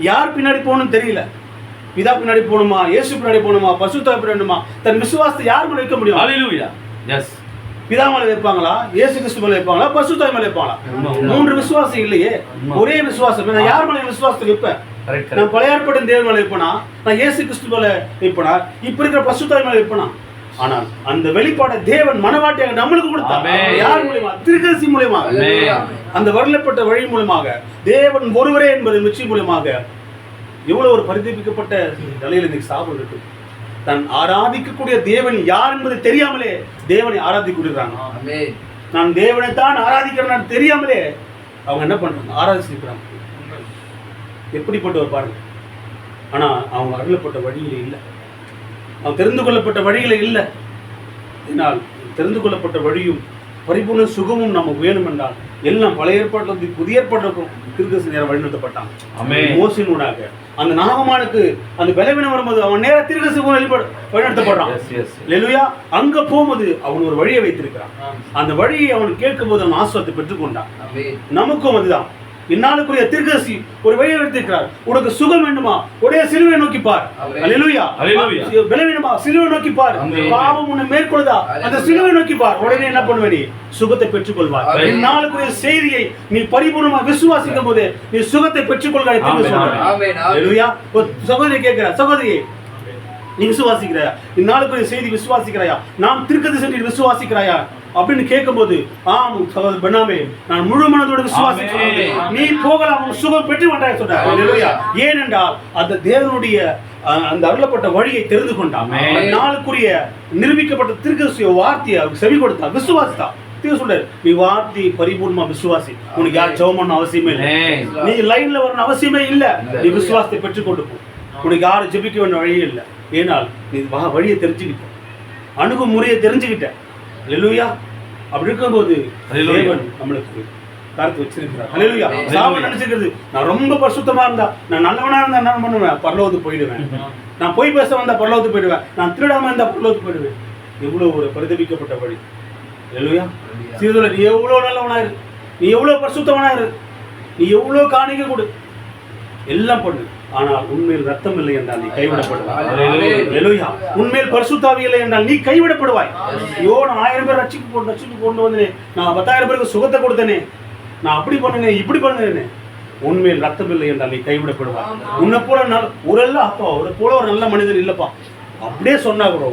யார் பின்னாடி போகணும்னு தெரியல. பிதா பின்னாடி போகணுமா, இயேசு பின்னாடி போகணுமா, பரிசுத்த பின்னாடி, தன் விசுவாசத்தை யார் மேல வைக்க முடியும்? அல்லேலூயா. எஸ். பிதா மேல வைப்பாங்களா, இயேசு கிறிஸ்து மேல வைப்பாங்களா, பரிசுத்த மேல வைப்பாங்களா? 3 விசுவாசம் இல்லையே, ஒரே விசுவாசம். நான் யார் மேல விசுவாசத்தை வைப்பேன்? நான் பழைய ஏற்பாட்டு தேவன் மேல வைப்பனா, நான் இயேசு கிறிஸ்து மேல வைப்பனா, இப்ப இருக்கிற பரிசுத்த மேல வைப்பனா? ஆனால் அந்த வெளிப்பாட தேவன் மனவாட்டியாக நம்மளுக்கு கொடுத்தார். யார் மூலமா? தீர்க்கதரிசி மூலமாக. அந்த வரலப்பட்ட வழி மூலமாக தேவன் ஒருவரே என்பது நிச்சயம் மூலமாக எவ்வளவு ஒரு பரிதபிக்கப்பட்ட நிலையில் இன்னைக்கு சாபம் இருக்கு. தன் ஆராதிக்கக்கூடிய தேவன் யார் என்பது தெரியாமலே தேவனை ஆராதிக்கிறாங்க. நான் தேவனை தான் ஆராதிக்கிறேன் தெரியாமலே அவங்க என்ன பண்றாங்க, ஆராதிச்சிருக்கிறாங்க. எப்படிப்பட்டவர் பாருங்க. ஆனா அவங்க அருளப்பட்ட வழியில இல்லை, அவங்க தெரிந்து கொள்ளப்பட்ட வழியில இல்லை. ஏனால் தெரிந்து கொள்ளப்பட்ட வழியும் பரிபூர்ண சுகமும் நமக்கு வேணும் என்றால் எல்லாம் பழைய ஏற்பாட்டில் இருந்து புதிய ஏற்பாட்டுக்கும் தீர்க்கதரிசி நேரம் வழிநடத்தப்பட்டாங்க. மோசேயினூடாக அந்த நாகமானுக்கு அந்த பலவீனம் வரும்போது அவன் நேர தீர்க்கதரிசி வழிநடத்தப்படுறான். அல்லேலூயா. அங்க போகும்போது அவன் ஒரு வழியை வைத்திருக்கிறான். அந்த வழியை அவன் கேட்கும் போது அவன் ஆசீர்வாதத்தை பெற்றுக்கொண்டான். நமக்கும் அதுதான். இந்நாளுக்குரிய தீர்க்கதரிசி ஒரு வழியை வைத்திருக்கிறார். உனக்கு சுகம் வேண்டுமா, உடைய சிலுவை நோக்கி பார். அல்லேலூயா. பலவீனமா சிலுவை நோக்கி பார். பாவம் உன்னை மேற்கொள்ளுதா, அந்த சிலுவை நோக்கி பார். உடனே என்ன பண்ணுவ, நீ சுகத்தை பெற்றுக்கொள்வார். இந்நாளுக்குரிய செய்தியை நீ பரிபூர்ணமா விசுவாசிக்கும் போது நீ சுகத்தை பெற்றுக்கொள்கிறாய். அல்லேலூயா. சகோதரி கேட்கிற, சகோதரியே நீ விசுவாசிக்கிறாயா? இந்நாளுக்குரிய செய்தி விசுவாசிக்கிறாயா? நாம் தீர்க்கதரிசி விசுவாசிக்கிறாயா அப்படின்னு கேட்கும்போது, ஆம் சகோதரர் பெண்ணாமே, நான் முழு மனதோடு விசுவாசிக்கிறேன், நீ போகலாம், சுகம் பெற்று மாட்டாய் சொல்றார். ஏனென்றால் அந்த தேவனுடைய அந்த அருளப்பட்ட வழியை தெரிந்து கொண்டான். நாளுக்குரிய நிரூபிக்கப்பட்ட தீர்க்கதரிசி வார்த்தையை செவி கொடுத்தா, விசுவாசித்தா. சொல்றாரு, நீ வார்த்தை பரிபூர்ணமா விசுவாசி. உனக்கு யார் ஜெபம் பண்ண அவசியமே இல்லை, நீ லைன்ல வரணும் அவசியமே இல்லை. நீ விசுவாசத்தை பெற்றுக்கொண்டு போ. உனக்கு யாரும் ஜெபிக்க வேண்டிய வழியே இல்லை. ஏனால் நீ வழியை தெரிஞ்சுக்கிட்ட, அணுகுமுறையை தெரிஞ்சுக்கிட்ட. அல்லேலூயா. அப்படி இருக்கும்போது தேவன் நம்மளுக்கு கருத்து வச்சிருக்கிறார். அல்லேலூயா. சாவ நினைச்சிருக்கிறது, நான் ரொம்ப பரிசுத்தமா இருந்தா, நான் நல்லவனா இருந்தா என்ன பண்ணுவேன், பரலோகத்துக்கு போயிடுவேன். நான் போய் பேச வந்தா பரலோகத்துக்கு போயிடுவேன். நான் திருடாம இருந்தா பரலோகத்துக்கு போயிடுவேன். எவ்வளவு ஒரு பரிதபிக்கப்பட்ட வழி. அல்லேலூயா. சீதோல நீ எவ்வளவு நல்லவனா இரு, நீ எவ்வளவு பரிசுத்தவனா இரு, நீ எவ்வளவு காணிக்க கொடு, எல்லாம் பண்ணு. ஆனால் உண்மையில் ரத்தம் இல்லை என்றால் நீ கைவிடப்படுவாய். அல்லேலூயா. உண்மையில் பரிசுத்தாவி இல்லை என்றால் நீ கைவிடப்படுவாய். ஐயோ, நான் 1000 பேர் ரட்சிப்பு கொண்டு வந்தேனே, நான் 10,000 பேருக்கு சுகத்தை கொடுத்தேனே, நான் அப்படி பண்ணனே இப்படி பண்ணனே. உண்மையில் ரத்தம் இல்லை என்றால் நீ கைவிடப்படுவாய். உன்னை போல ஒரு போல ஒரு நல்ல மனிதர் இல்லப்பா அப்படியே சொன்னா கூட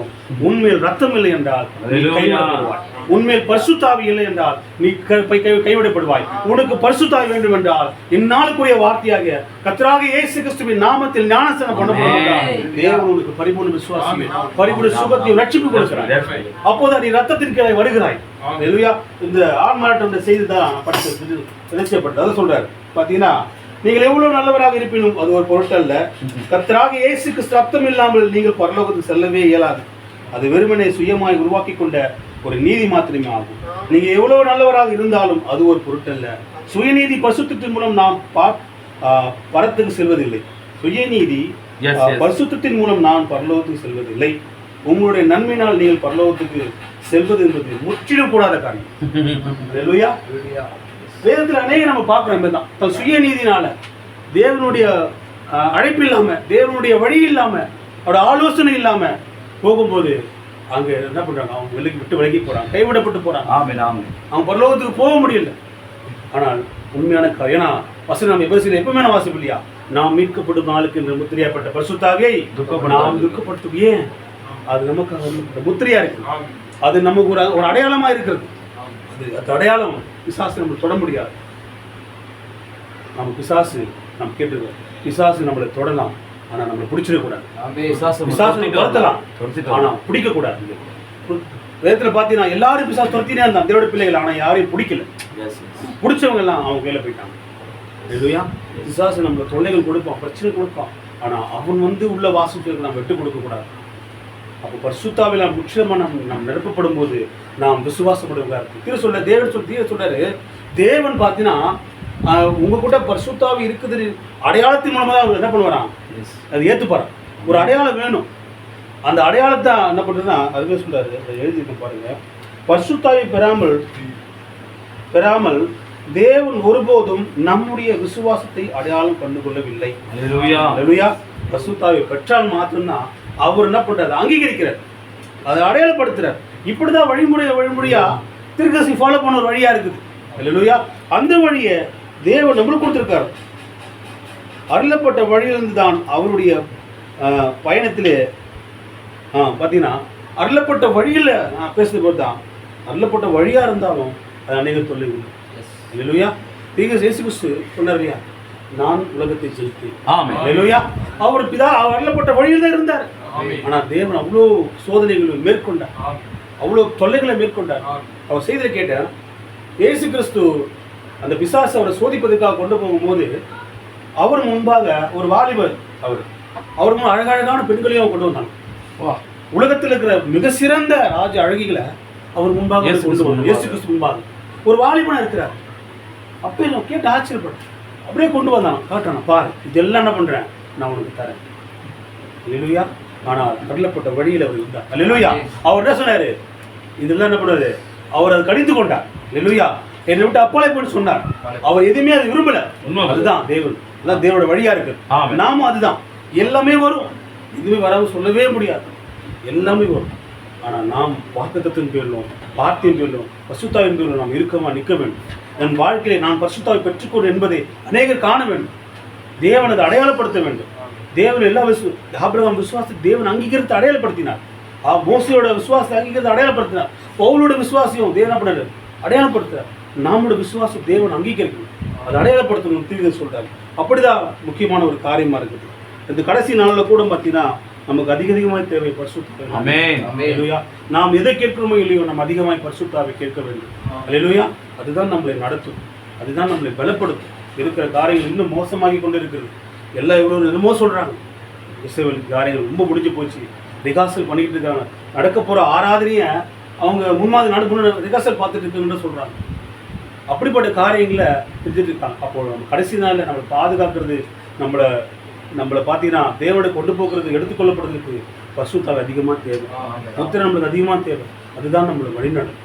உண்மையில் ரத்தம் இல்லை என்றால் நீ கைவிடப்படுவாய். உண்மையில் பரிசுத்தாவி இல்லை என்றால் நீ கைவிடப்படுவாய். உனக்கு பரிசுத்தாவி வேண்டும் என்றால் இந்நாளுக்குரிய வார்த்தையாக கர்த்தராகிய இயேசு கிறிஸ்துவின் நாமத்தில் ஞானஸ்நானம் பண்ணப்படுவாய். தேவன் உனக்கு பரிபூர்ண விசுவாசி, பரிபூர்ண சுகத்தை ரட்சிப்பு கொடுக்கிறாய். அப்போதான் நீ ரத்தத்தின் கீழே வருகிறாய். அல்லேலூயா. இந்த ஆள்மாறாட்ட செய்தி தான் படித்து நிச்சயப்பட்டது. அதை சொல்றாரு. பாத்தீங்கன்னா, நீங்கள் எவ்வளவு நல்லவராக இருப்பினும் அது ஒரு பொருட்டல்ல. கர்த்தராகிய இயேசு கிறிஸ்து ரத்தம் இல்லாமல் நீங்கள் பரலோகத்துக்கு செல்லவே இயலாது. அது வெறுமனே சுயமாய் உருவாக்கி கொண்ட ஒரு நீதி மாத்திரமே ஆகும். நீங்க எவ்வளவு நல்லவராக இருந்தாலும் அது ஒரு பொருட்டல்ல. சுயநீதி பரிசுத்தத்தின் மூலம் நாம் பரத்துக்கு செல்வதில்லை. சுயநீதி பரிசுத்தத்தின் மூலம் நான் பரலோகத்துக்கு செல்வதில்லை. உங்களுடைய நன்மையினால் நீங்கள் பரலோகத்துக்கு செல்வது என்பது முற்றிலும் கூடாத காரியம். அல்லேலூயா. வேதத்தில் அநேக நம்ம பார்க்குறோம் தான் தன் சுய நீதினால தேவனுடைய அழைப்பு இல்லாம, தேவனுடைய வழி இல்லாம, அவரோட ஆலோசனை இல்லாம போகும்போது அங்க என்ன பண்றாங்க, அவங்க விட்டு விலகி போறாங்க, கைவிடப்பட்டு போறாங்க. அவங்க பரலோகத்துக்கு போக முடியல. ஆனால் உண்மையான ஏன்னா வசனம் நம்ம எப்பவுமே நான் வாசிப்பு இல்லையா, நாம் மீட்கப்படும் நாளுக்கு இந்த முத்திரையாப்பட்ட பரிசுத்தாகவே நாம் துக்கப்படுத்தும். ஏன்? அது நமக்கு முத்திரையா இருக்கு, அது நமக்கு ஒரு அடையாளமா இருக்கிறது. அது அடையாளம் பிசாசு நம்ம தொட முடியாது. நம்ம பிசாசு நம்ம கேட்டுருக்கோம், பிசாசு நம்மளை தொடலாம், ஆனா நம்மளை பிடிச்சிடக்கூடாது. பிசாசு துரத்தலாம், ஆனா பிடிக்க கூடாது. வேதத்துல பாத்தீங்கன்னா எல்லாரும் பிசாசு துரத்தினே இருந்தான் தேவனுடைய பிள்ளைகள், ஆனா யாரையும் பிடிக்கல. பிடிச்சவங்க எல்லாம் அவங்க கையில போயிட்டாங்க. இல்லையா? பிசாசு நம்மள தொல்லைகள் கொடுப்பான், பிரச்சனை கொடுப்பான், ஆனா அவன் உள்ள வாசத்துக்கு நம்ம விட்டு கொடுக்க கூடாது. அப்போ பரிசுத்தாவில முற்றிலுமா நாம் நிரப்பப்படும் போது நாம் விசுவாசப்படுவதா இருக்கு. தேவன் சொல்றாரு, தேவன் பார்த்தீங்கன்னா உங்க கூட பரிசுத்தாவி இருக்குது அடையாளத்தின் மூலமா அவர் என்ன பண்ணுவாராம், அது ஏத்துப்பாராம். ஒரு அடையாளம் வேணும். அந்த அடையாளத்தை என்ன பண்றதுன்னா அதுவே சொல்றாரு, எழுதியிருக்க பாருங்க, பரிசுத்தாவி பெறாமல் தேவன் ஒருபோதும் நம்முடைய விசுவாசத்தை அடையாளம் கண்டுகொள்ளவில்லை. அல்லேலூயா. பரிசுத்தாவி பெற்றால் மாத்திரம்தான் அவர் என்ன பண்றாரு, அங்கீகரிக்கிறார், அதை அடையாளப்படுத்துறார். இப்படிதான் வழிமுறையா திருக்கசி ஃபாலோ பண்ண ஒரு வழியா இருக்குது. அல்லேலூயா. அந்த வழியை தேவன் நம்மளுக்கு கொடுத்திருக்காரு. அருளப்பட்ட வழியிலிருந்து தான் அவருடைய பயணத்திலே பார்த்தீங்கன்னா அருளப்பட்ட வழியில் பேசுறது போது தான் அருளப்பட்ட வழியா இருந்தாலும் அது அநேக தொல்லை உண்டு. அல்லேலூயா. இயேசு கிறிஸ்து சொன்னார் இல்லையா, நான் உலகத்தை ஜெயித்தேன். அல்லேலூயா. அவர் அருளப்பட்ட வழியில் தான் இருந்தார். ஆனா தேவன் அவ்வளோ சோதனைகளை மேற்கொண்டார், அவ்வளோ தொல்லைகளை மேற்கொண்டார். அவர் செய்தியை கேட்டேன், இயேசு கிறிஸ்து அந்த பிசாசு அவரை சோதிப்பதற்காக கொண்டு போகும்போது அவர் முன்பாக ஒரு வாலிபர், அவர் அழகழகான பெண்களையும் கொண்டு வந்தாங்க. உலகத்தில் இருக்கிற மிக சிறந்த ராஜ அழகிகளை அவர் முன்பாக கொண்டு வந்தாங்க. இயேசு கிறிஸ்து முன்பாக ஒரு வாலிபனா இருக்கிறார். அப்போ நான் கேட்டு ஆச்சரியப்பட்டேன். அப்படியே கொண்டு வந்தான், காட்டுறான், பாரு இதெல்லாம் என்ன பண்றேன், நான் உனக்கு தரேன். அல்லேலூயா. ஆனால் அருளப்பட்ட வழியில் அவர் இருந்தார். அல்லேலூயா. அவர் என்ன சொன்னாரு, இதெல்லாம் என்ன பண்ணாரு, அவர் அதை கடிந்து கொண்டார். அல்லேலூயா. என்னை விட்டு அப்பாலே போட்டு சொன்னார். அவர் எதுவுமே அதை விரும்பல. அதுதான் தேவன், அதான் தேவனோட வழியா இருக்கு. நாமும் அதுதான், எல்லாமே வரும், இதுவே வராமல் சொல்லவே முடியாது, எல்லாமே வரும். ஆனால் நாம் வாக்குத்தத்தின் பேரிலும் வார்த்தையின் பேரிலும் பரிசுத்தாவின் பேரிலும் நாம் இருக்கமா நிற்க வேண்டும். என் வாழ்க்கையை நான் பரிசுத்தாவை பெற்றுக்கொண்டு என்பதை அநேகர் காண வேண்டும். தேவன் அதை அடையாளப்படுத்த வேண்டும். தேவன் எல்லா ஆபிரகாம் விசுவாசத்தை தேவன் அங்கீகரித்து அடையாளப்படுத்தினார். மோசையோட விசுவாசத்தை அங்கீகரித்து அடையாளப்படுத்தினார். பவுலோட விசுவாசையும் தேவன் பண்ணாரு, அடையாளப்படுத்துறார். நம்மளோட விசுவாசம் தேவன் அங்கீகரிக்கணும், அதை அடையாளப்படுத்தணும் தீர்க்க சொல்றாரு. அப்படிதான் முக்கியமான ஒரு காரியமா இருக்குது. இந்த கடைசி நாளில் கூட பார்த்தீங்கன்னா நமக்கு அதிகமாய் தேவை பரிசுத்த. அல்லேலூயா. நாம் எதை கேட்கிறோமோ இல்லையோ நம்ம அதிகமாய் பரிசுத்தாவை கேட்க வேண்டும். அல்லேலூயா. அதுதான் நம்மளை நடத்தும், அதுதான் நம்மளை பலப்படுத்தும். இருக்கிற காரியங்கள் இன்னும் மோசமாகி கொண்டு இருக்கிறது. எல்லாம் எவ்வளோ என்னமோ சொல்றாங்க, இஸ்ரவேல் காரியங்கள் ரொம்ப முடிஞ்சு போச்சு, ரிகாசல் பண்ணிக்கிட்டு இருக்காங்க, நடக்க போற ஆராதனையை அவங்க முன்மாதிரி நடக்கணும் ரிகாசல் பார்த்துட்டு இருக்குன்னு சொல்றாங்க. அப்படிப்பட்ட காரியங்களை செஞ்சுட்டு இருக்காங்க. அப்போ நம்ம கடைசி நாளில் நம்மளை பாதுகாக்கிறது, நம்மளை பார்த்தீங்கன்னா தேவனை கொண்டு போக்குறது, எடுத்துக்கொள்ளப்படுறதுக்கு பரிசுத்தாவை அதிகமாக தேவை, முத்திரை நம்மளுக்கு அதிகமாக தேவை. அதுதான் நம்மளை வழிநடக்கும்.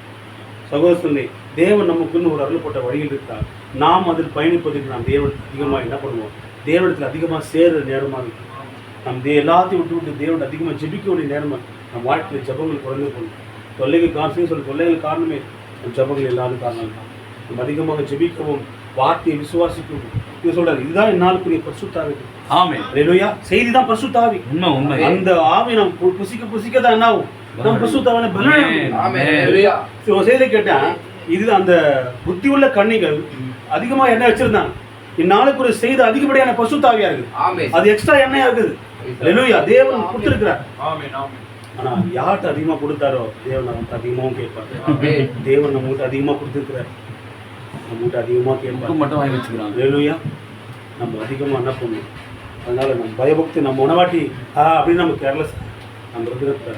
சகோதரர்களே, தேவன் நமக்குன்னு ஒரு அருளப்பட்ட வழியில் இருக்கார். நாம் அதில் பயணிப்பதற்கு நாம் தேவன் அதிகமாக என்ன பண்ணுவோம், தேவனத்தில் அதிகமாக சேர்கிற நேரமாக இருக்கும். நம் எல்லாத்தையும் விட்டு தேவன் அதிகமாக ஜெபிக்க வேண்டிய நேரமாக நம் வாழ்க்கையில் ஜபங்கள் குறைந்து போகணும். தொல்லைகள் தொல்லைகள் காரணமே நம் ஜபங்கள் எல்லாரும் காரணம் தான். நம்ம அதிகமாக ஜெபிக்கவும் வார்த்தையை விசுவாசிக்கவும் இது சொல்றாரு. இதுதான் என்னாலுக்குரிய பரிசுத்தாவி. அல்லேலூயா. செய்தி தான் பரிசுத்தாவி. அந்த ஆவி நாம் புசிக்க தான் என்ன ஆகும், நம்ம பரிசுத்தாவின செய்தி கேட்டேன். இது அந்த புத்தி உள்ள கன்னிகள் அதிகமா எண்ணெய் வச்சிருந்தாங்க. இந்நாளுக்கு ஒரு செய்தி அதிகப்படியான பரிசுத்தாவியா இருக்குது, அது எக்ஸ்ட்ரா எண்ணெயா இருக்குது. அல்லேலூயா. தேவன் கொடுத்திருக்கிறார். ஆனா யார்கிட்ட அதிகமா கொடுத்தாரோ தேவன் நமக்கு அதிகமாகவும் கேட்பாரு. தேவன் நம்மகிட்ட அதிகமா கொடுத்திருக்கிறார், நம்மகிட்ட அதிகமா கேட்பாரு, மட்டும் வாங்கி வச்சுக்கிறாங்க. அல்லேலூயா. நம்ம அதிகமா என்ன பண்ணுவோம், அதனால நம்ம பயபக்தி நம்ம உணவாட்டி அப்படின்னு நம்ம கேர்லெஸ் நம்ம இருக்கிற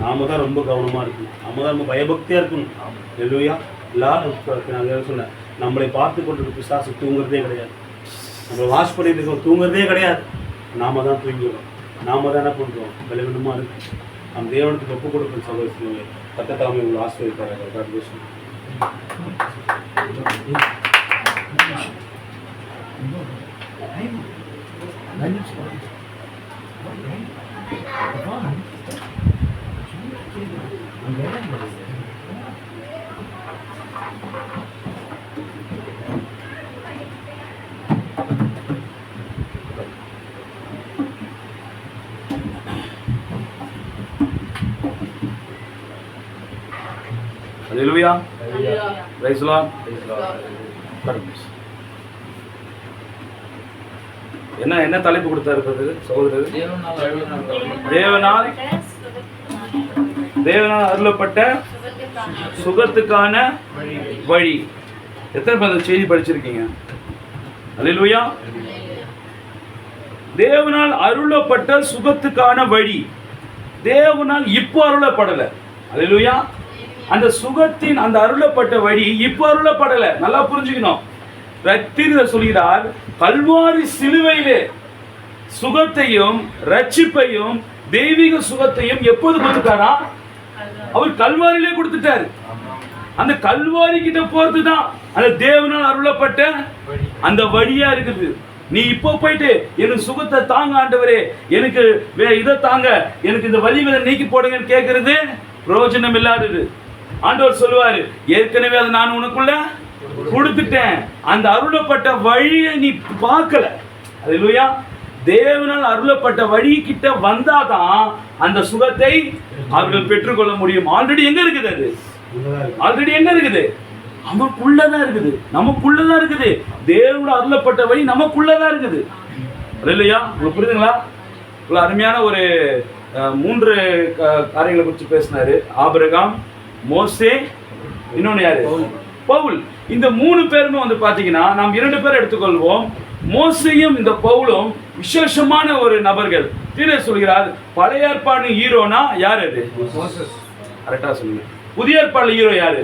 நாம தான் ரொம்ப கவனமா இருக்கணும். நாம தான் ரொம்ப பயபக்தியா இருக்கணும். அல்லேலூயா. எல்லாரும் நான் சொன்னேன், நம்மளை பார்த்து கொண்டு பிசாசு தூங்குறதே கிடையாது, நம்மளை வாஷ் பண்ணிட்டு இருக்கோம், தூங்குறதே கிடையாது. நாம தான் தூங்கிடுவோம், நாம தான் என்ன பண்ணுறோம், பலவீனமாக இருக்கு. நம் தேவனத்துக்கு ஒப்புக் கொடுக்கும் சகோதரர்களே, கர்த்தர் தாமே உங்களை ஆசீர்வதிப்பாராக. God bless you. Hallelujah. Price the Lord. என்ன தலைப்பு கொடுத்தாரு சகோதரர்? தேவனால் அருளப்பட்ட சுகத்துக்கான வழி. எத்தனை பேர் செய்தி படிச்சிருக்கீங்க? ஹல்லேலூயா. தேவனால் அருளப்பட்ட சுகத்துக்கான வழி. தேவனால் இப்போ அருளப்படலை. ஹல்லேலூயா. அந்த சுகத்தின் அந்த அருளப்பட்ட வழி இப்போ அருளப்படலை. நல்லா புரிஞ்சுக்கணும். ரத்திரர் சொல்கிறார், கல்வாரி சிலுவையிலே சுகத்தையும் ரட்சிப்பையும் தெய்வீக சுகத்தையும் எப்போது கொடுத்துட்டாரா? அவர் கல்வாரியிலே கொடுத்துட்டாரு. அந்த கல்வாரி கிட்ட போறதுதான் அந்த தேவனால் அருளப்பட்ட அந்த வழியா இருக்குது. நீ இப்போ போயிட்டு எனக்கு சுகத்தை தாங்க ஆண்டவரே, எனக்கு இதை தாங்க, எனக்கு இந்த வலிகளை நீக்கி போடுங்கன்னு கேட்கறது பிரயோஜனம் இல்லாதது. ஆண்டவர் சொல்லுவாரு, ஏற்கனவே அதை நான் உனக்குள்ள கொடுத்துட்டேன். அந்த அருளப்பட்ட வழியை நீ பார்க்கல. அல்லேலூயா. தேவனால் அருளப்பட்ட வழி கிட்ட வந்தாதான் அந்த சுகத்தை அவர்கள் பெற்றுக்கொள்ள முடியும். ஆல்ரெடி எங்க இருக்குது? அது ஆல்ரெடி எங்க இருக்குது? நமக்குள்ளதான் இருக்குது. நமக்குள்ளதான் இருக்குது. தேவனால் அருளப்பட்ட வழி நமக்குள்ளதான் இருக்குது. அல்லேலூயா. உங்களுக்கு புரியுதுங்களா? இவ்வளவு அருமையான ஒரு 3 காரியங்களை குறித்து பேசினாரு. ஆபிரகாம், மோசே, இன்னொன்னு யாரு? பவுல். இந்த 3 பேருமே வந்து பாத்தீங்கன்னா நாம் 2 பேரை எடுத்துக்கொள்வோம். மோசேயும் இந்த பவுலும் விசேஷமான ஒரு நபர்கள். தீரே சொல்கிறார், பழைய ஏற்பாடு ஹீரோனா யார்? அது கரெக்டா சொல்லுங்க. புதிய ஏற்பாடு ஹீரோ யாரு?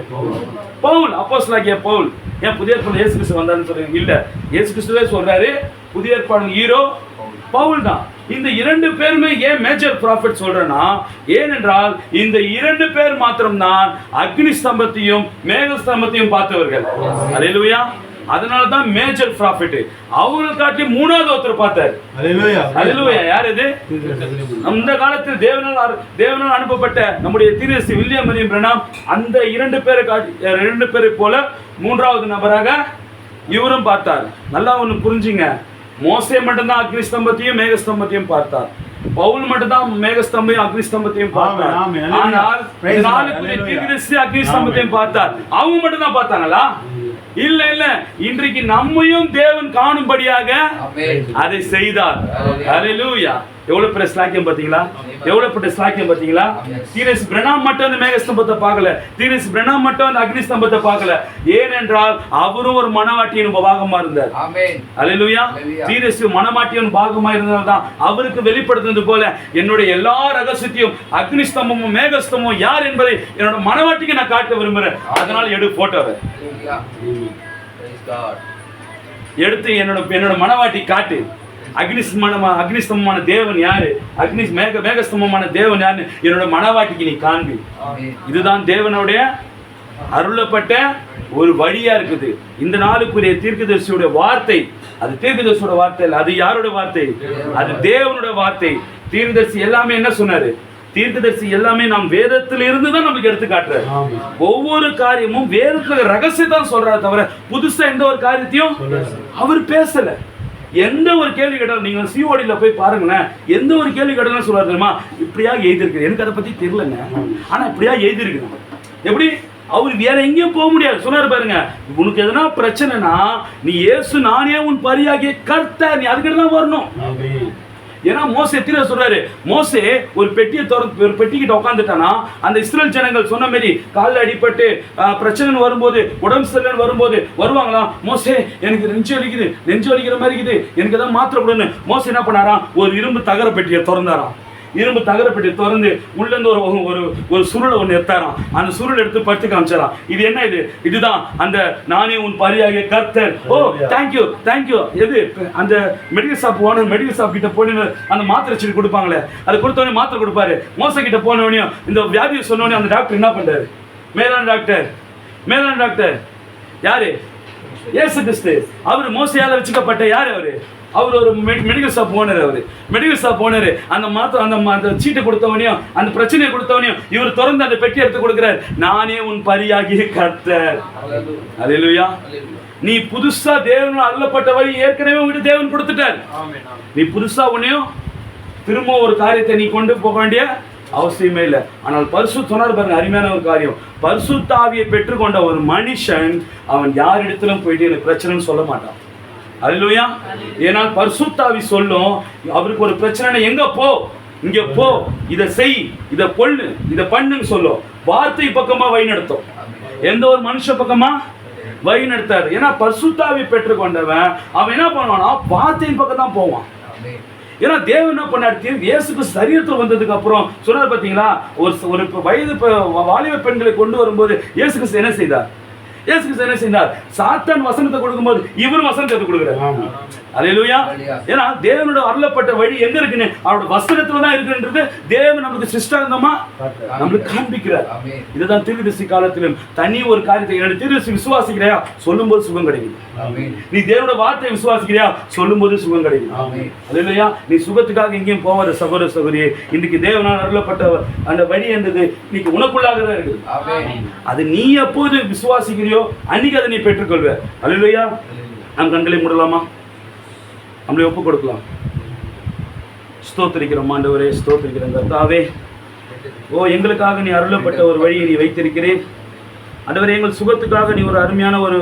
பவுல். அப்போஸ்தலனாகிய பவுல். ஏன் புதிய ஏற்பாடு இயேசு கிறிஸ்து வந்தாருன்னு சொல்றீங்க? இல்ல, இயேசு கிறிஸ்துவே சொல்றாரு புதிய ஏற்பாடு ஹீரோ பவுல் தான். இந்த 2 பேருமே ஏன் மேஜர் ப்ராஃபிட் சொல்றேன்னா, ஏனென்றால் இந்த 2 பேர் மாத்திரம்தான் அக்னி ஸ்தம்பத்தையும் மேக ஸ்தம்பத்தையும் பார்த்தவர்கள். அல்லேலூயா. அதனால தான் மேஜர் ப்ராஃபிட். அவங்களை காட்டி 3வது ஒருத்தர் பார்த்தார். அல்லேலூயா. அல்லேலூயா. யார் இது? அந்த காலத்தில் தேவனால் அனுப்பப்பட்ட நம்முடைய தீர்க்கதரிசி வில்லியம் மரியம் பிரணாம் அந்த 2 பேரை காட்டி 2 பேரை போல 3வது நபராக இவரும் பார்த்தார். நல்லா ஒன்று புரிஞ்சுங்க. மோசே மட்டும்தான் அக்னி ஸ்தம்பத்தையும் மேக ஸ்தம்பத்தையும் பார்த்தார். பவுல் மட்டும்தான் மேக ஸ்தம்பையும் அக்னி ஸ்தம்பத்தையும் பார்த்தார். ஆனால் தீர்க்கதரிசி அக்னி ஸ்தம்பத்தையும் பார்த்தார். அவங்க மட்டும்தான் பார்த்தாங்களா? இல்ல இல்ல. இன்றைக்கு நம்மையும் தேவன் காணும்படியாக அதை செய்தார். அல்லேலூயா. எவ்வளவு பெரிய ஸ்லாக்கியம் பாத்தீங்களா? எவ்வளவு பெரிய ஸ்லாக்கியம் பாத்தீங்களா? தீர்க்கதரிசி பிரணாம் மட்டும் அந்த மேக ஸ்தம்பத்தை பார்க்கல. தீர்க்கதரிசி பிரணாம் மட்டும் அந்த அக்னி ஸ்தம்பத்தை பார்க்கல. ஏனென்றால் அவரும் ஒரு மனவாட்டியின் பாகமா இருந்தார். அல்லேலூயா. தீர்க்கதரிசி மனவாட்டியின் பாகமா இருந்ததால்தான் அவருக்கு வெளிப்படுத்தினது போல என்னுடைய எல்லா ரகசியத்தையும் அக்னி ஸ்தம்பமும் மேக ஸ்தம்பமும் யார் என்பதை என்னோட மனவாட்டிக்கு நான் காட்ட விரும்புறேன். அதனால எடு போட்டோவை எடுத்து என்னோட மனவாட்டி காட்டு. அக்னிஸ்தம்பமான தேவன் யாரு, மேகஸ்தம்பமான தேவன் யாரு, என்னோட மனவாட்டிக்கு நீ காண்பி. இதுதான் தேவனுடைய அருளப்பட்ட ஒரு வழியா இருக்குது. இந்த நாளுக்குரிய தீர்க்கதரிசியோட வார்த்தை, அது தீர்க்கதரிசியோட வார்த்தை இல்ல, அது யாரோட வார்த்தை? அது தேவனோட வார்த்தை. தீர்க்கதரிசி எல்லாமே என்ன சொன்னாரு? தீர்க்கதரிசி எல்லாமே நாம் வேதத்தில் இருந்து தான் நமக்கு எடுத்து காட்டுறாரு. ஒவ்வொரு காரியமும் வேதத்துல ரகசியத்தான் சொல்றாரு தவிர புதுசா எந்த ஒரு காரியத்தையும் அவர் பேசல. எந்த ஒரு கேள்வி கேட்டாலும் நீங்க சிஓடில போய் பாருங்களேன், எந்த ஒரு கேள்வி கேட்டாலும் சொல்றாரு தெரியுமா, இப்படியா எழுதிருக்கு, எனக்கு அதை பத்தி தெரியலங்க, ஆனா இப்படியா எழுதிருக்கு. எப்படி? அவர் வேற எங்கேயும் போக முடியாது. சொன்னாரு பாருங்க, உனக்கு எதனா பிரச்சனைனா நீ இயேசு நானே உன் பரியாகிய கர்த்தர், நீ அதுக்கிட்ட தான் வரணும். ஏன்னா மோசே தீர சொல்றாரு, மோசே ஒரு பெட்டியை திறந்து ஒரு பெட்டிக்கிட்ட உட்காந்துட்டானா அந்த இஸ்ரேல் ஜனங்கள் சொன்ன மாதிரி காலில் அடிபட்டு பிரச்சனை வரும்போது, உடம்பு சரியில்லைன்னு வரும்போது வருவாங்களா, மோசே எனக்கு நெஞ்சு வலிக்குது, நெஞ்சு வலிக்கிற மாதிரி இருக்குது, எனக்கு எதாவது மாத்திரை கொடுன்னு. மோசே என்ன பண்ணாராம்? ஒரு இரும்பு தகர பெட்டியை திறந்தாராம். இரும்பு தகரப்பெட்டி திறந்து உள்ளேருந்து ஒரு சுருளை ஒன்று எடுத்தாராம். அந்த சுருள் எடுத்து படுத்து காமிச்சாராம். இது என்ன இது? இதுதான் அந்த நானே உன் பரியாகிய கர்த்தர். ஓ தேங்க்யூ தேங்க்யூ. எது? அந்த medical shop owner medical shop கிட்ட போய் அந்த மாத்திரை சீட்டு கொடுப்பாங்களே, அதை கொடுத்தோடனே மாத்திரை கொடுப்பாரு. மோச கிட்ட போனவனையும் இந்த வியாதியை சொன்னோடனே அந்த டாக்டர் என்ன பண்றாரு? மேலான டாக்டர் யாரு? இயேசு கிறிஸ்து. அவர் மோசையால வச்சுக்கப்பட்ட யாரு? அவர் ஒரு medical shop owner. Medical shop owner. அந்த சீட்டை கொடுத்தவனையும் அந்த பிரச்சனையை கொடுத்தவனையும் இவர் திறந்து அந்த பெட்டி எடுத்து கொடுக்கிறார். நானே உன் பரியாகிய கர்த்தர். அல்லேலூயா. நீ புதுசா தேவன் அருளப்பட்ட வழி ஏற்கனவே உங்ககிட்ட தேவன் கொடுத்துட்டார். நீ புதுசா உன்னையும் திரும்ப ஒரு காரியத்தை நீ கொண்டு போக வேண்டிய அவசியமே இல்லை. ஆனால் பரிசுத்த சொன்னார் பாருங்க, அருமையான ஒரு காரியம். பரிசுத்த ஆவியை பெற்றுக்கொண்ட ஒரு மனுஷன் அவன் யாரிடத்திலும் போயிட்டு எனக்கு பிரச்சனைன்னு சொல்ல மாட்டான். அல்லேலூயா. ஏனால் பரிசுத்த ஆவி சொல்லும், அவருக்கு ஒரு பிரச்சனை எங்க போ, இங்க போ, இதை செய், இதை கொள்ளு, இதை பண்ணுன்னு சொல்லும். வார்த்தை பக்கமா வழி நடத்தும், எந்த ஒரு மனுஷ பக்கமா வழி நடத்தாரு. ஏன்னா பரிசுத்த ஆவி பெற்றுக்கொண்டவன் அவன் என்ன பண்ணுவானா வார்த்தையின் பக்கம் தான் போவான். ஏன்னா தேவன் என்ன பண்ணாரு? இயேசுக்கு சரீரத்தில் வந்ததுக்கு அப்புறம் சொன்னார் பார்த்தீங்களா, ஒரு வயது வாலிப பெண்களை கொண்டு வரும்போது இயேசுக்கு என்ன செய்தார்? சாத்தான் வசனத்தை கொடுக்கும்போது இவரும் வசனத்தை கொடுக்குறாரு. அல்லேலூயா. ஏன்னா தேவனோட அருளப்பட்ட வழி எங்க இருக்குன்னு அவரோட வசனத்துல தான் இருக்குன்றது தேவன் நமக்கு சிஷ்டாந்தமா நம்மளுக்கு காண்பிக்கிறார். இதுதான் தீர்க்கதரிசி காலத்திலும் தனி ஒரு காரியத்தை தீர்க்கதரிசி விசுவாசிக்கிறியா சொல்லும்போது சுகம் கிடைக்குது. நீ தேவனோட வார்த்தையை விசுவாசிக்கிறியா சொல்லும்போது சுகம் கிடைக்குது. அல்லேலூயா. நீ சுகத்துக்காக எங்கேயும் போவாத சகோதர சகோதரியே, இன்னைக்கு தேவனால் அருளப்பட்ட அந்த வழி என்றது இன்னைக்கு உனக்குள்ளாக தான் இருக்குது. அது நீ எப்போது விசுவாசிக்கிறியோ அன்னைக்கு அதை நீ பெற்றுக்கொள்வ. அல்லேலூயா. நம் கண்களை மூடலாமா? நம்மளை ஒப்பு கொடுக்கலாம். ஸ்தோத்திரிக்கிறோம் ஆண்டவரே, ஸ்தோத்திரிக்கிறோம் கர்த்தாவே. ஓ எங்களுக்காக நீ அருளப்பட்ட ஒரு வழியை நீ வைத்திருக்கிறேன் ஆண்டவரே. எங்கள் சுகத்துக்காக நீ ஒரு அருமையான ஒரு